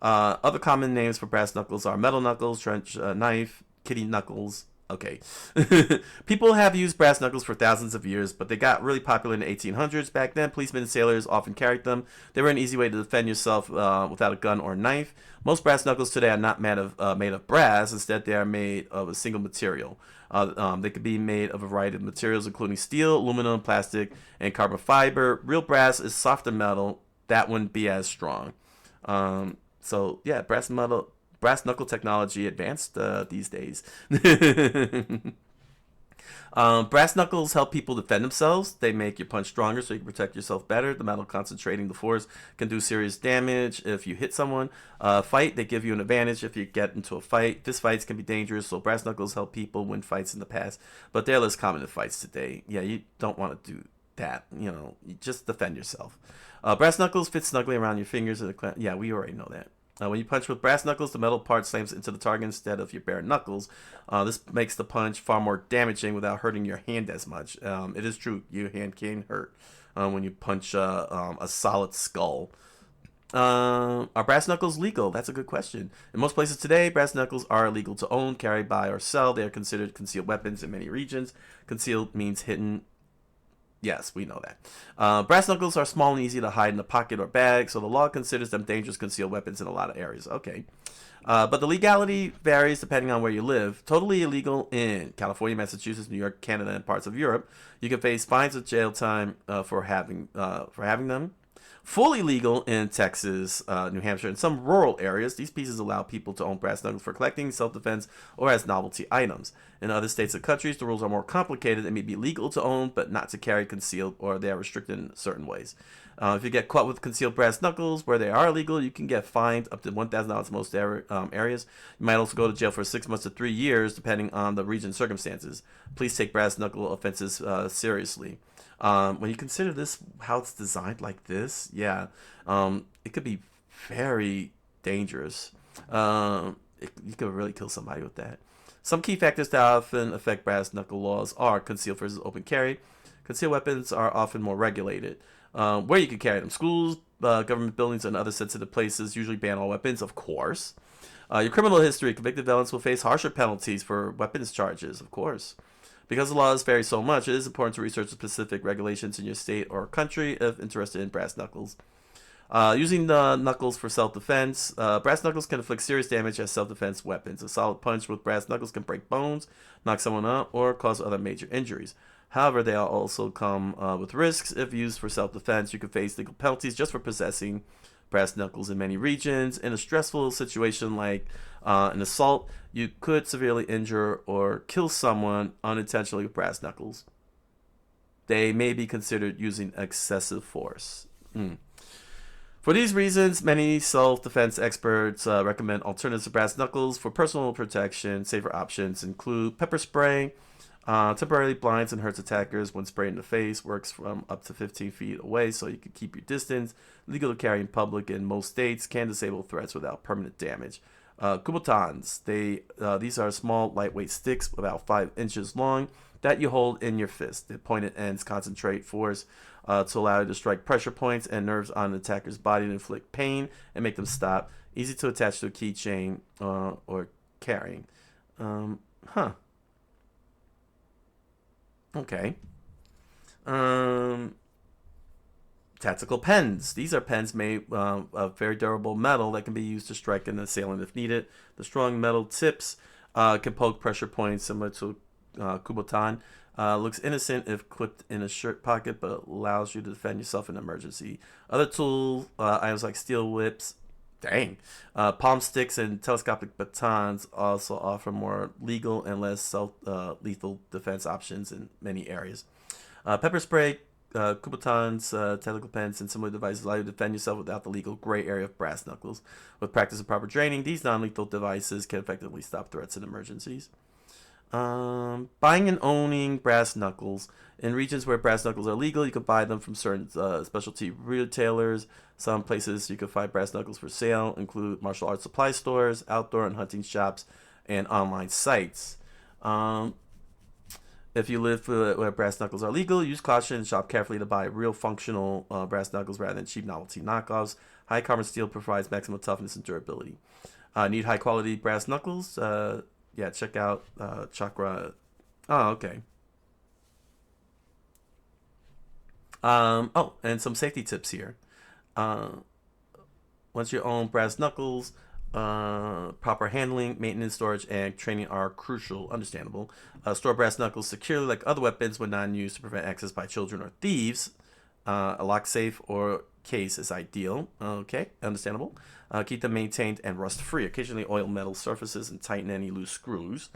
[SPEAKER 1] Other common names for brass knuckles are metal knuckles, trench knife, kitty knuckles. Okay. People have used brass knuckles for thousands of years, but they got really popular in the 1800s. Back then, policemen and sailors often carried them. They were an easy way to defend yourself without a gun or knife. Most brass knuckles today are not made of brass. Instead, they are made of a single material. They could be made of a variety of materials, including steel, aluminum, plastic, and carbon fiber. Real brass is softer metal. That wouldn't be as strong. So, yeah, brass knuckle technology advanced these days. Brass knuckles help people defend themselves. They make your punch stronger so you can protect yourself better. The metal concentrating the force can do serious damage if you hit someone. Fight, they give you an advantage if you get into a fight. Fist fights can be dangerous, so brass knuckles help people win fights in the past, but they're less common in fights today. Yeah, you don't want to do that. You just defend yourself. Brass knuckles fit snugly around your fingers. Yeah, we already know that. When you punch with brass knuckles, the metal part slams into the target instead of your bare knuckles. This makes the punch far more damaging without hurting your hand as much. It is true, your hand can hurt when you punch a solid skull. Are brass knuckles legal? That's a good question. In most places today, brass knuckles are illegal to own, carry, buy, or sell. They are considered concealed weapons in many regions. Concealed means hidden. Yes, we know that. Brass knuckles are small and easy to hide in a pocket or bag, so the law considers them dangerous concealed weapons in a lot of areas. Okay. But the legality varies depending on where you live. Totally illegal in California, Massachusetts, New York, Canada, and parts of Europe. You can face fines or jail time for having them. Fully legal in Texas, New Hampshire, and some rural areas. These pieces allow people to own brass knuckles for collecting, self-defense, or as novelty items. In other states and countries, the rules are more complicated. It may be legal to own, but not to carry concealed, or they are restricted in certain ways. If you get caught with concealed brass knuckles where they are illegal, you can get fined up to $1,000 in most areas. You might also go to jail for 6 months to 3 years, depending on the region's circumstances. Please take brass knuckle offenses seriously. When you consider this, how it's designed like this, yeah, it could be very dangerous. You could really kill somebody with that. Some key factors that often affect brass knuckle laws are concealed versus open carry. Concealed weapons are often more regulated. Where you can carry them. Schools, government buildings, and other sensitive places usually ban all weapons, of course. Your criminal history. Convicted felons will face harsher penalties for weapons charges, of course. Because the laws vary so much, it is important to research the specific regulations in your state or country if interested in brass knuckles. Using the knuckles for self-defense. Brass knuckles can inflict serious damage as self-defense weapons. A solid punch with brass knuckles can break bones, knock someone out, or cause other major injuries. However, they also come with risks. If used for self-defense, you could face legal penalties just for possessing brass knuckles in many regions. In a stressful situation like an assault, you could severely injure or kill someone unintentionally with brass knuckles. They may be considered using excessive force. For these reasons, many self-defense experts recommend alternatives to brass knuckles for personal protection. Safer options include pepper spray. Temporarily blinds and hurts attackers when sprayed in the face. Works from up to 15 feet away, so you can keep your distance. Legal to carry in public in most states. Can disable threats without permanent damage. Kubotans. These are small, lightweight sticks about 5 inches long that you hold in your fist. The pointed ends concentrate force to allow you to strike pressure points and nerves on the attacker's body to inflict pain and make them stop. Easy to attach to a keychain or carrying. Okay. Tactical pens. These are pens made of very durable metal that can be used to strike an assailant if needed. The strong metal tips can poke pressure points similar to Kubotan. Looks innocent if clipped in a shirt pocket, but allows you to defend yourself in an emergency. Other tool items like steel whips, Dang. Palm sticks and telescopic batons also offer more legal and less lethal defense options in many areas. Pepper spray, Kubotans, tactical pens, and similar devices allow you to defend yourself without the legal gray area of brass knuckles. With practice and proper training, these non-lethal devices can effectively stop threats and emergencies. Buying and owning brass knuckles. In regions where brass knuckles are legal, you can buy them from certain specialty retailers. Some places you can find brass knuckles for sale include martial arts supply stores, outdoor and hunting shops, and online sites. If you live where brass knuckles are legal, use caution and shop carefully to buy real functional brass knuckles rather than cheap novelty knockoffs. High carbon steel provides maximum toughness and durability. Need high quality brass knuckles? Yeah, check out Chakra. Oh, okay. Oh, and some safety tips here. Uh, Once you own brass knuckles, proper handling, maintenance, storage, and training are crucial. Understandable. Store brass knuckles securely like other weapons when not used to prevent access by children or thieves. A lock safe or case is ideal. Okay, understandable. Keep them maintained and rust free. Occasionally oil metal surfaces and tighten any loose screws.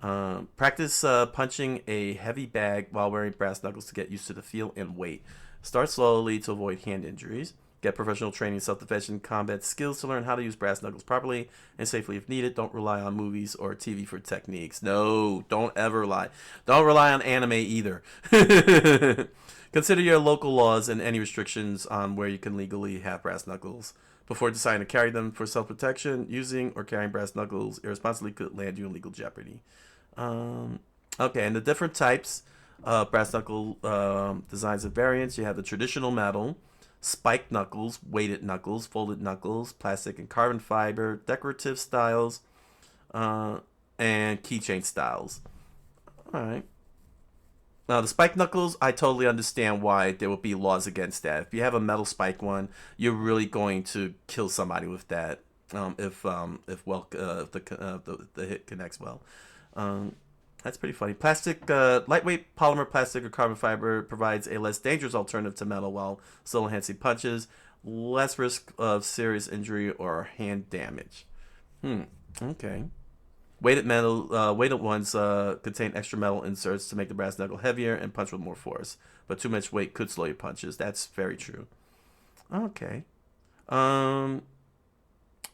[SPEAKER 1] Practice punching a heavy bag while wearing brass knuckles to get used to the feel and weight. Start slowly to avoid hand injuries. Get professional training, self-defense, and combat skills to learn how to use brass knuckles properly and safely if needed. Don't rely on movies or TV for techniques. No, don't ever rely. Don't rely on anime either. Consider your local laws and any restrictions on where you can legally have brass knuckles. Before deciding to carry them for self-protection, using or carrying brass knuckles irresponsibly could land you in legal jeopardy. Okay, and the different types of brass knuckle designs and variants. You have the traditional metal, spiked knuckles, weighted knuckles, folded knuckles, plastic and carbon fiber, decorative styles, and keychain styles. All right. Now, the spike knuckles, I totally understand why there would be laws against that. If you have a metal spike one, you're really going to kill somebody with that. If the hit connects well. That's pretty funny. Lightweight polymer plastic or carbon fiber provides a less dangerous alternative to metal while still enhancing punches, less risk of serious injury or hand damage. Okay. Weighted ones contain extra metal inserts to make the brass knuckle heavier and punch with more force. But too much weight could slow your punches. That's very true. Okay.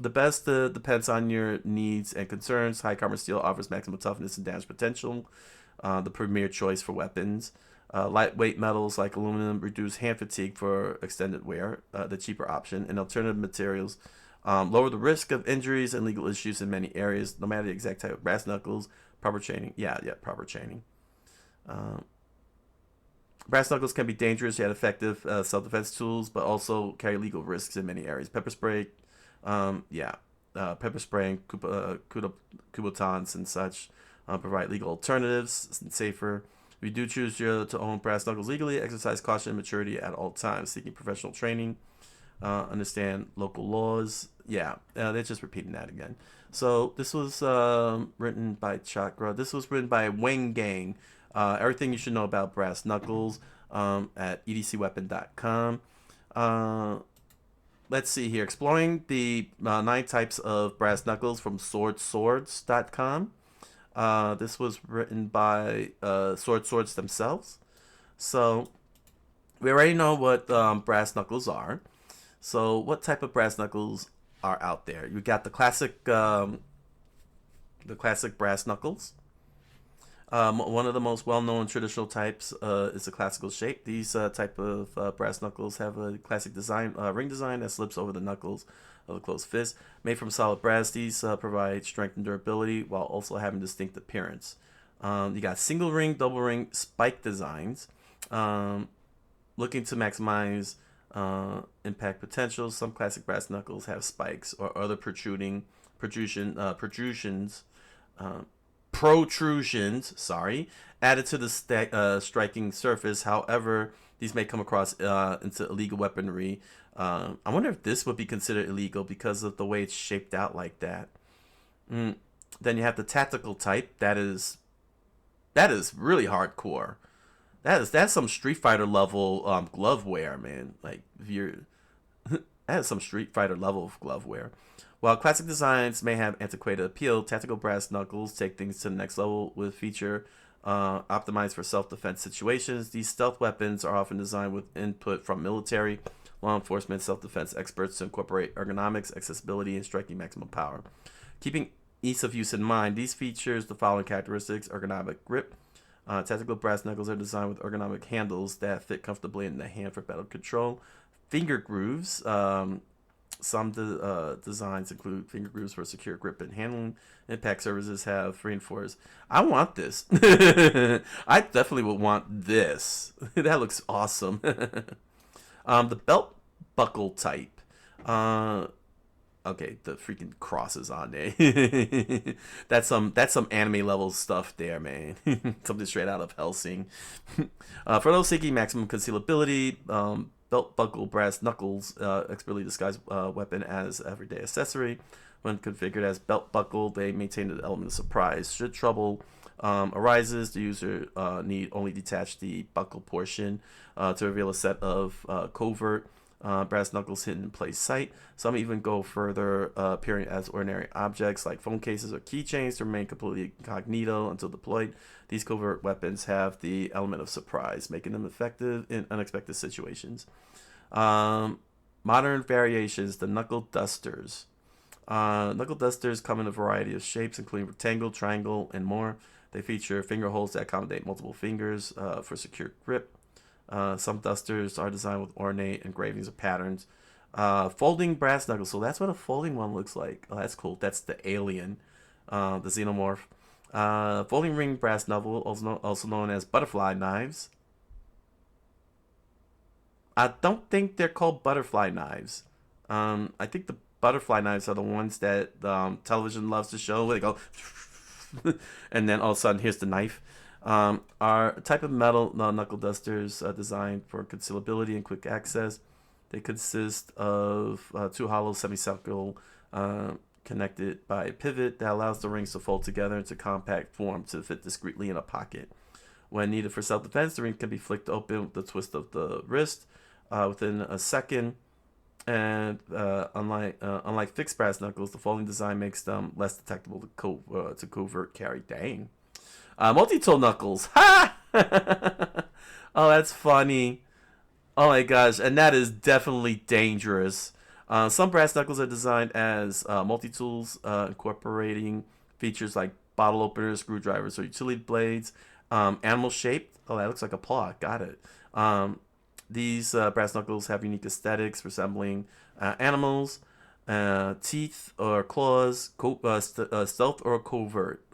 [SPEAKER 1] The best depends on your needs and concerns. High carbon steel offers maximum toughness and damage potential. The premier choice for weapons. Lightweight metals like aluminum reduce hand fatigue for extended wear. The cheaper option. And alternative materials lower the risk of injuries and legal issues in many areas, no matter the exact type of brass knuckles. Proper training. Yeah, proper training. Brass knuckles can be dangerous yet effective self-defense tools, but also carry legal risks in many areas. Pepper spray, pepper spraying, kubotans and such provide legal alternatives and safer. If you do choose to own brass knuckles legally, exercise caution and maturity at all times. Seeking professional training, understand local laws. Yeah, they're just repeating that again. So this was written by Chakra. This was written by Wang Gang. Everything you should know about brass knuckles at edcweapon.com. Let's see here. Exploring the 9 types of brass knuckles from swords.com. This was written by Swords themselves. So we already know what brass knuckles are. So what type of brass knuckles are out there? You got the classic brass knuckles. One of the most well-known traditional types is the classical shape. These type of brass knuckles have a classic design, ring design that slips over the knuckles of a closed fist. Made from solid brass, these provide strength and durability while also having distinct appearance. You got single ring, double ring, spike designs. Looking to maximize impact potential. Some classic brass knuckles have spikes or other protrusions, added to the striking surface. However, these may come across into illegal weaponry. I wonder if this would be considered illegal because of the way it's shaped out like that. Then you have the tactical type. That is really hardcore. That's some Street Fighter level glove wear, man. Like if you're has some Street Fighter level of glove wear. While classic designs may have antiquated appeal, tactical brass knuckles take things to the next level with feature optimized for self-defense situations. These stealth weapons are often designed with input from military, law enforcement, self-defense experts to incorporate ergonomics, accessibility, and striking maximum power. Keeping ease of use in mind, these features the following characteristics: ergonomic grip. Tactical brass knuckles are designed with ergonomic handles that fit comfortably in the hand for better control. Finger grooves. Some designs include finger grooves for secure grip and handling. Impact surfaces have reinforced. I want this. I definitely would want this. That looks awesome. The belt buckle type. Okay, the freaking crosses on there. That's some anime level stuff there, man. Something straight out of Hellsing. For those seeking maximum concealability, belt buckle brass knuckles, expertly disguised weapon as everyday accessory. When configured as belt buckle, they maintain the element of surprise. Should trouble arises, the user need only detach the buckle portion to reveal a set of covert brass knuckles hidden in plain sight. Some even go further, appearing as ordinary objects like phone cases or keychains to remain completely incognito until deployed. These covert weapons have the element of surprise, making them effective in unexpected situations. Modern variations, the knuckle dusters. Knuckle dusters come in a variety of shapes, including rectangle, triangle, and more. They feature finger holes that accommodate multiple fingers for secure grip. Some dusters are designed with ornate engravings or patterns. Folding brass knuckles. So that's what a folding one looks like. Oh, that's cool. That's the alien, the xenomorph. Folding ring brass knuckle, also known as butterfly knives. I don't think they're called butterfly knives. I think the butterfly knives are the ones that television loves to show, where they go and then all of a sudden here's the knife. Are a type of metal knuckle dusters designed for concealability and quick access. They consist of two hollow semicircle connected by a pivot that allows the rings to fold together into compact form to fit discreetly in a pocket. When needed for self-defense, the ring can be flicked open with the twist of the wrist within a second. And unlike fixed brass knuckles, the folding design makes them less detectable to covert carry. Dang. Multi-tool knuckles. Ha! Oh, that's funny. Oh my gosh, and that is definitely dangerous. Some brass knuckles are designed as multi-tools, incorporating features like bottle openers, screwdrivers, or utility blades. Animal shaped. Oh, that looks like a paw. Got it. These brass knuckles have unique aesthetics, resembling animals, teeth or claws, stealth or covert.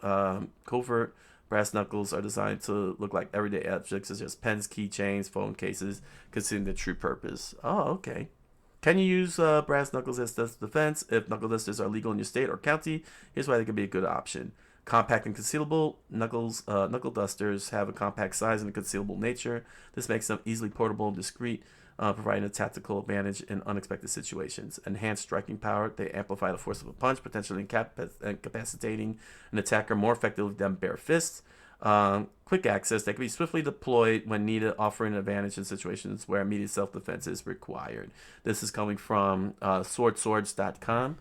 [SPEAKER 1] Covert brass knuckles are designed to look like everyday objects such as pens, keychains, phone cases, considering their true purpose. Oh, okay. Can you use brass knuckles as self-defense? If knuckle dusters are legal in your state or county, here's why they can be a good option. Compact and concealable. Knuckle dusters have a compact size and a concealable nature. This makes them easily portable and discreet, providing a tactical advantage in unexpected situations. Enhanced striking power. They amplify the force of a punch, potentially incapacitating an attacker more effectively than bare fists. Quick access. They can be swiftly deployed when needed, offering an advantage in situations where immediate self-defense is required. This is coming from swordswords.com.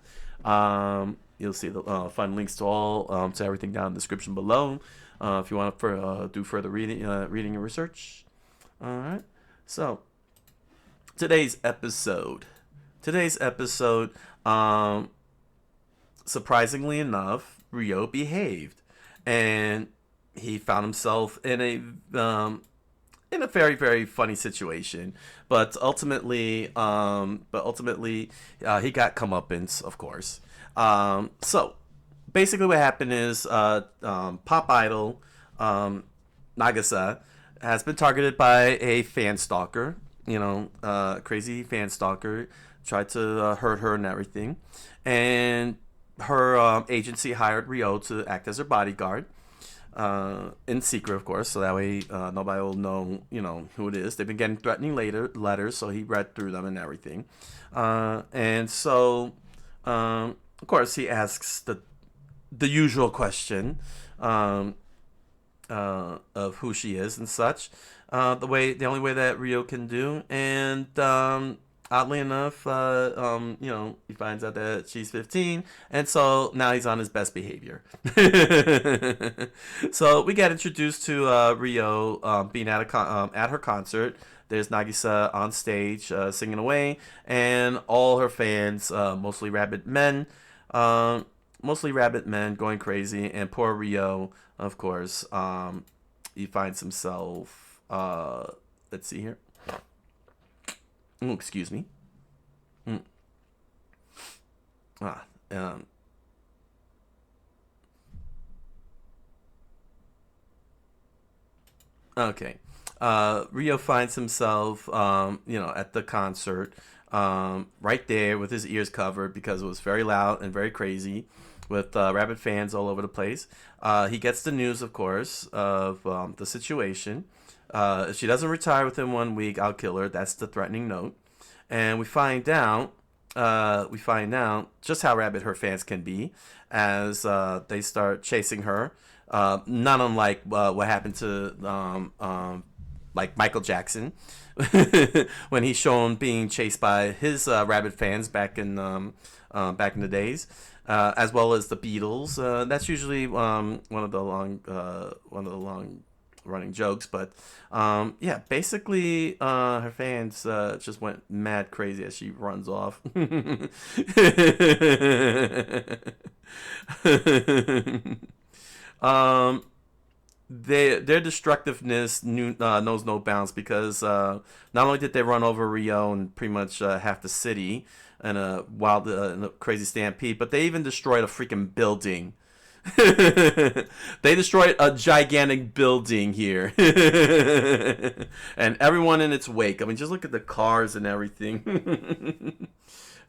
[SPEAKER 1] You'll see the fun links to all to everything down in the description below if you want to do further reading and research. All right. So today's episode, surprisingly enough, Ryo behaved, and he found himself in a very, very funny situation. But ultimately, he got comeuppance, of course. So basically what happened is pop idol Nagisa has been targeted by a fan stalker, crazy fan stalker, tried to hurt her and everything, and her agency hired Ryo to act as her bodyguard, in secret, of course, so that way nobody will know, who it is. They've been getting threatening letters, so he read through them and everything, and so of course he asks the usual question of who she is and such, the only way that Ryo can do, and oddly enough, he finds out that she's 15, and so now he's on his best behavior. So we get introduced to Rio being at her concert. There's Nagisa on stage singing away, and all her fans, mostly rabbit men, going crazy. And poor Rio, of course, he finds himself. Let's see here. Oh, excuse me. Mm. Ah, okay. Rio finds himself, at the concert, right there with his ears covered because it was very loud and very crazy, with rabid fans all over the place. He gets the news, of course, of the situation. If she doesn't retire within 1 week, I'll kill her. That's the threatening note. And we find out just how rabid her fans can be as they start chasing her. Not unlike what happened to like Michael Jackson when he's shown being chased by his rabid fans back in the days, as well as the Beatles. That's usually one of the long running jokes, but yeah, basically her fans just went mad crazy as she runs off. um, their destructiveness knows no bounds because not only did they run over Rio and pretty much half the city in a wild, in a crazy stampede, but they even destroyed a freaking building. They destroyed a gigantic building here, and everyone in its wake. I mean, just look at the cars and everything.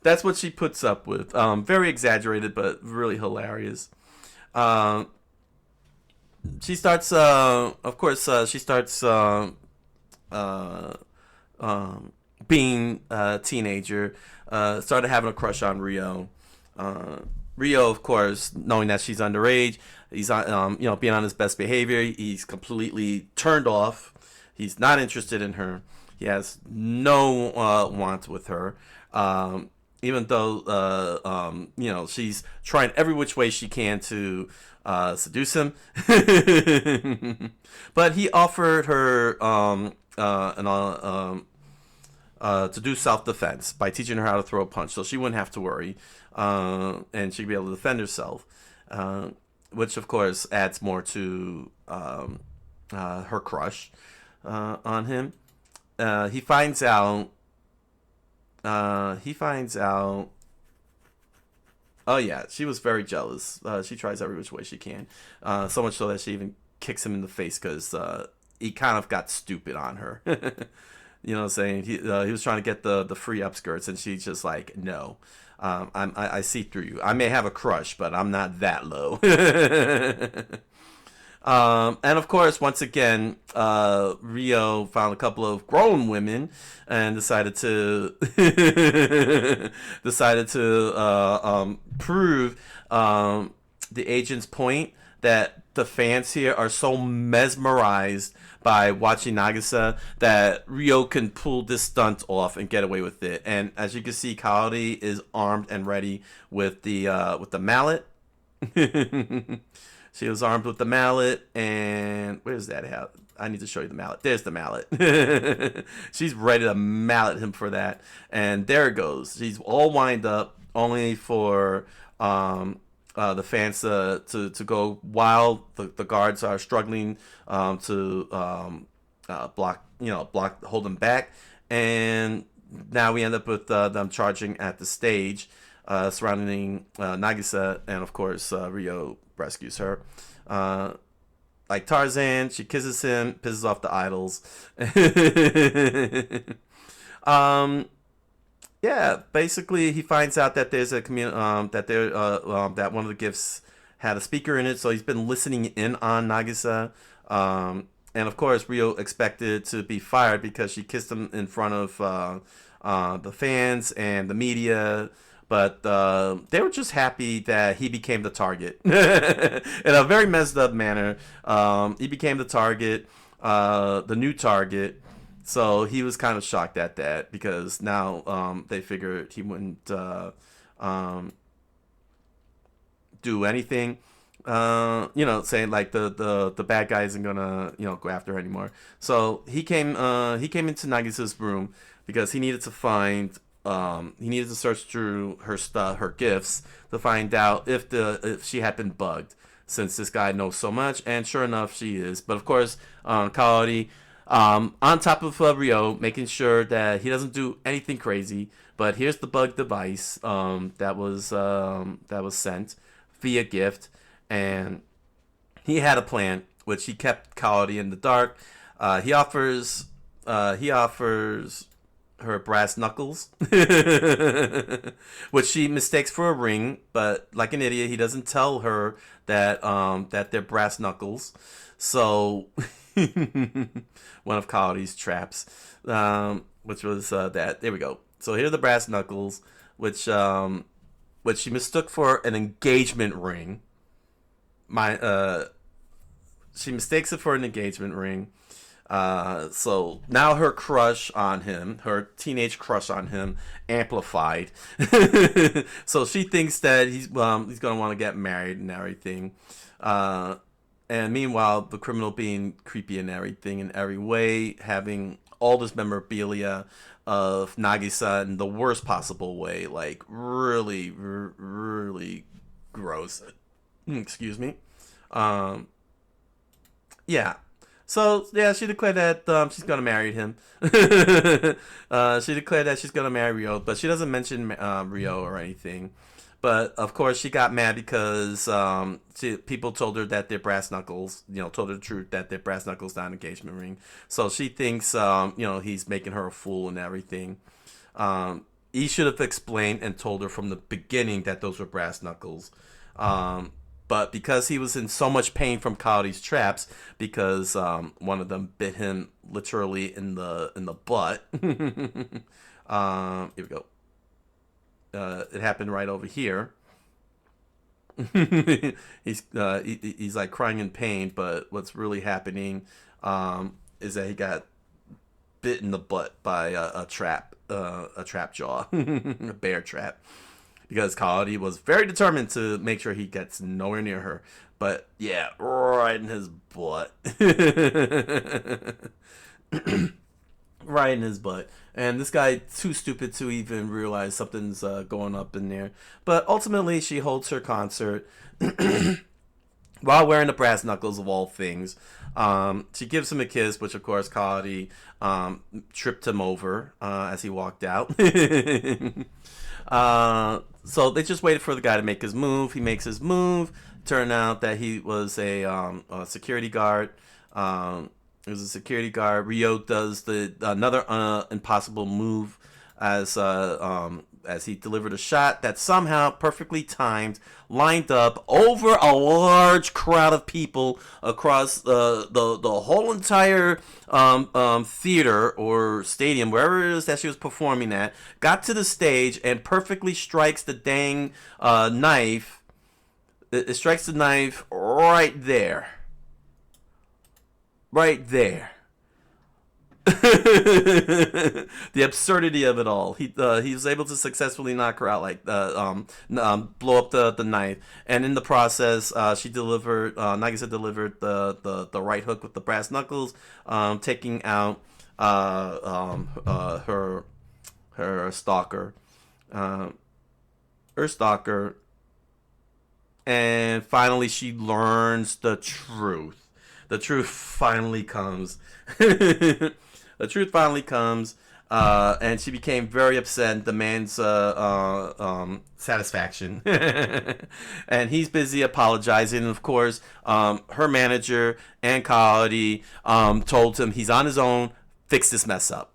[SPEAKER 1] That's what she puts up with. Very exaggerated, but really hilarious. Um, she starts, of course, she starts uh, um, being a teenager. Started having a crush on Rio. Uh, Rio, of course, knowing that she's underage, he's on, being on his best behavior. He's completely turned off. He's not interested in her. He has no want with her. Even though she's trying every which way she can to seduce him, but he offered her to do self defense by teaching her how to throw a punch, so she wouldn't have to worry, and she'd be able to defend herself, which of course adds more to her crush on him. He finds out. He finds out. Oh yeah, she was very jealous. She tries every which way she can, so much so that she even kicks him in the face because he kind of got stupid on her. You know what I'm saying? He was trying to get the free upskirts, and she's just like, no, I see through you. I may have a crush, but I'm not that low. And of course, once again, Rio found a couple of grown women and decided to prove the agent's point that the fans here are so mesmerized by watching Nagisa that Rio can pull this stunt off and get away with it. And as you can see, Kaori is armed and ready with the mallet. She was armed with the mallet, and where's that at? I need to show you the mallet. There's the mallet. She's ready to mallet him for that, and there it goes. She's all wind up, only for the fans to go wild. The guards are struggling to hold them back, and now we end up with them charging at the stage, surrounding Nagisa, and of course Rio rescues her. Like Tarzan, she kisses him, pisses off the idols. um, yeah, basically he finds out that there's a that one of the gifts had a speaker in it, so he's been listening in on Nagisa. And of course Rio expected to be fired because she kissed him in front of the fans and the media. But they were just happy that he became the target in a very messed up manner. He became the target, the new target, So he was kind of shocked at that because now they figured he wouldn't um, do anything. Saying like the bad guy isn't gonna go after her anymore. So he came into Nagisa's room because he needed to search through her stuff, her gifts, to find out if she had been bugged, since this guy knows so much. And sure enough, she is. But of course, Kaori, on top of Rio, making sure that he doesn't do anything crazy. But here's the bug device that was sent via gift, and he had a plan, which he kept Kaori in the dark. He offers her brass knuckles, which she mistakes for a ring. But like an idiot, he doesn't tell her that they're brass knuckles. So one of Kaori's traps, which was that. There we go. So here are the brass knuckles, which she mistook for an engagement ring. She mistakes it for an engagement ring. So now her crush on him, her teenage crush on him, amplified. So she thinks that he's gonna want to get married and everything. And meanwhile, the criminal being creepy and everything in every way, having all this memorabilia of Nagisa in the worst possible way, like really, really gross. Excuse me. Um, yeah. So yeah, she declared that she's gonna marry him. She declared that she's gonna marry Rio, but she doesn't mention Rio or anything. But of course, she got mad because people told her that they're brass knuckles. Told her the truth that they're brass knuckles, not an engagement ring. So she thinks he's making her a fool and everything. He should have explained and told her from the beginning that those were brass knuckles. But because he was in so much pain from Kaori's traps, because one of them bit him literally in the butt. Here we go. It happened right over here. He's like crying in pain, but what's really happening is that he got bit in the butt by a trap jaw, a bear trap. Because Kaori was very determined to make sure he gets nowhere near her. But yeah, right in his butt. Right in his butt. And this guy too stupid to even realize something's going up in there. But ultimately, she holds her concert while wearing the brass knuckles of all things. She gives him a kiss, which of course Kaori tripped him over as he walked out. So they just waited for the guy to make his move. He makes his move. Turned out that he was a security guard. It was a security guard. Rio does another impossible move as he delivered a shot that somehow perfectly timed, lined up over a large crowd of people across the whole entire theater or stadium, wherever it is that she was performing at, got to the stage and perfectly strikes the dang knife. It strikes the knife right there. Right there. The absurdity of it all. He was able to successfully knock her out, like blow up the knife, and in the process, Nagisa delivered the right hook with the brass knuckles, taking out her stalker, and finally she learns the truth. The truth finally comes. The truth finally comes, and she became very upset and demands satisfaction. And he's busy apologizing. And of course, her manager and Kaori told him he's on his own. Fix this mess up.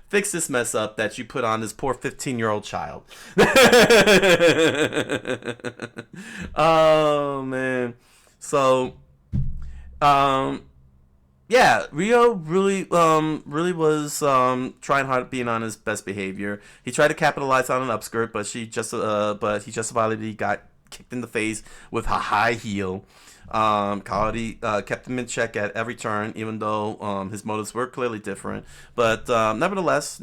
[SPEAKER 1] Fix this mess up that you put on this poor 15-year-old child. Oh, man. So... yeah, Rio really was trying hard, being on his best behavior. He tried to capitalize on an upskirt, but he justifiably got kicked in the face with a high heel. Quality kept him in check at every turn, even though his motives were clearly different. But nevertheless,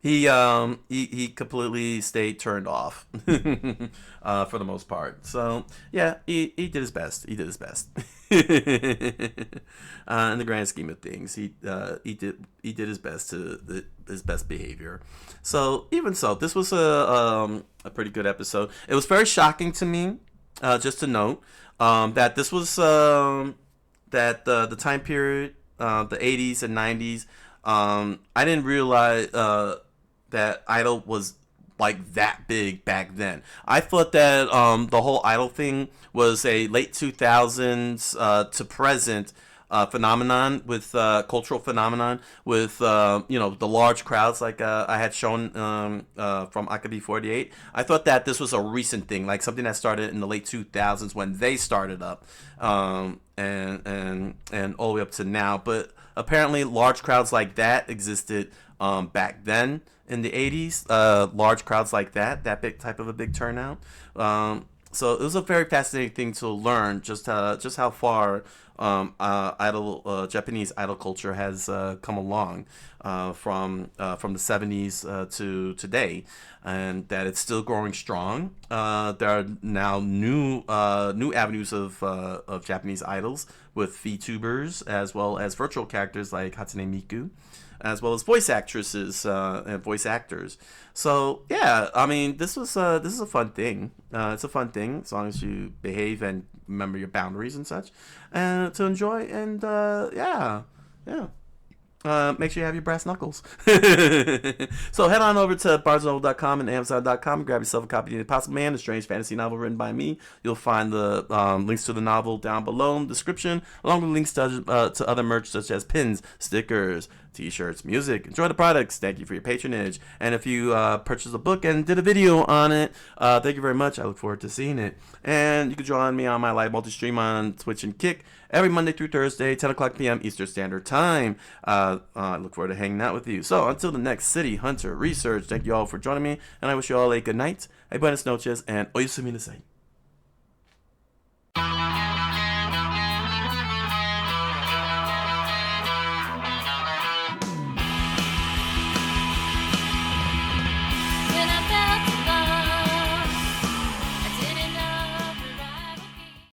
[SPEAKER 1] he completely stayed turned off for the most part. So yeah, he did his best. He did his best. In the grand scheme of things, he did his best to his best behavior. So even so, this was a pretty good episode. It was very shocking to me, just to note, that this was that the time period, the 80s and 90s. I didn't realize that Idol was like that big back then. I thought that the whole Idol thing was a late 2000s to present phenomenon, with cultural phenomenon, with the large crowds, like I had shown from AKB48. I thought that this was a recent thing, like something that started in the late 2000s when they started up, and all the way up to now. But apparently large crowds like that existed back then in the 80s. Large crowds like that big type of a big turnout. So it was a very fascinating thing to learn, just how far Japanese idol culture has come along from the 70s to today, and that it's still growing strong. There are now new avenues of Japanese idols, with VTubers as well as virtual characters like Hatsune Miku, as well as voice actresses and voice actors. So yeah, I mean, this is a fun thing. It's a fun thing as long as you behave and remember your boundaries and such, and to enjoy. And yeah. Make sure you have your brass knuckles. So head on over to barnesandnoble.com and amazon.com and grab yourself a copy of The Impossible Man, a strange fantasy novel written by me. You'll find the links to the novel down below in the description, along with links to other merch such as pins, stickers, t-shirts, music. Enjoy the products. Thank you for your patronage. And if you purchased a book and did a video on it, thank you very much. I look forward to seeing it. And you can join me on my live multi-stream on Twitch and Kick every Monday through Thursday, 10 o'clock p.m. Eastern Standard Time. I look forward to hanging out with you. So until the next City Hunter Research, thank you all for joining me, and I wish you all a good night, a buenas noches, and oyasumi nasai.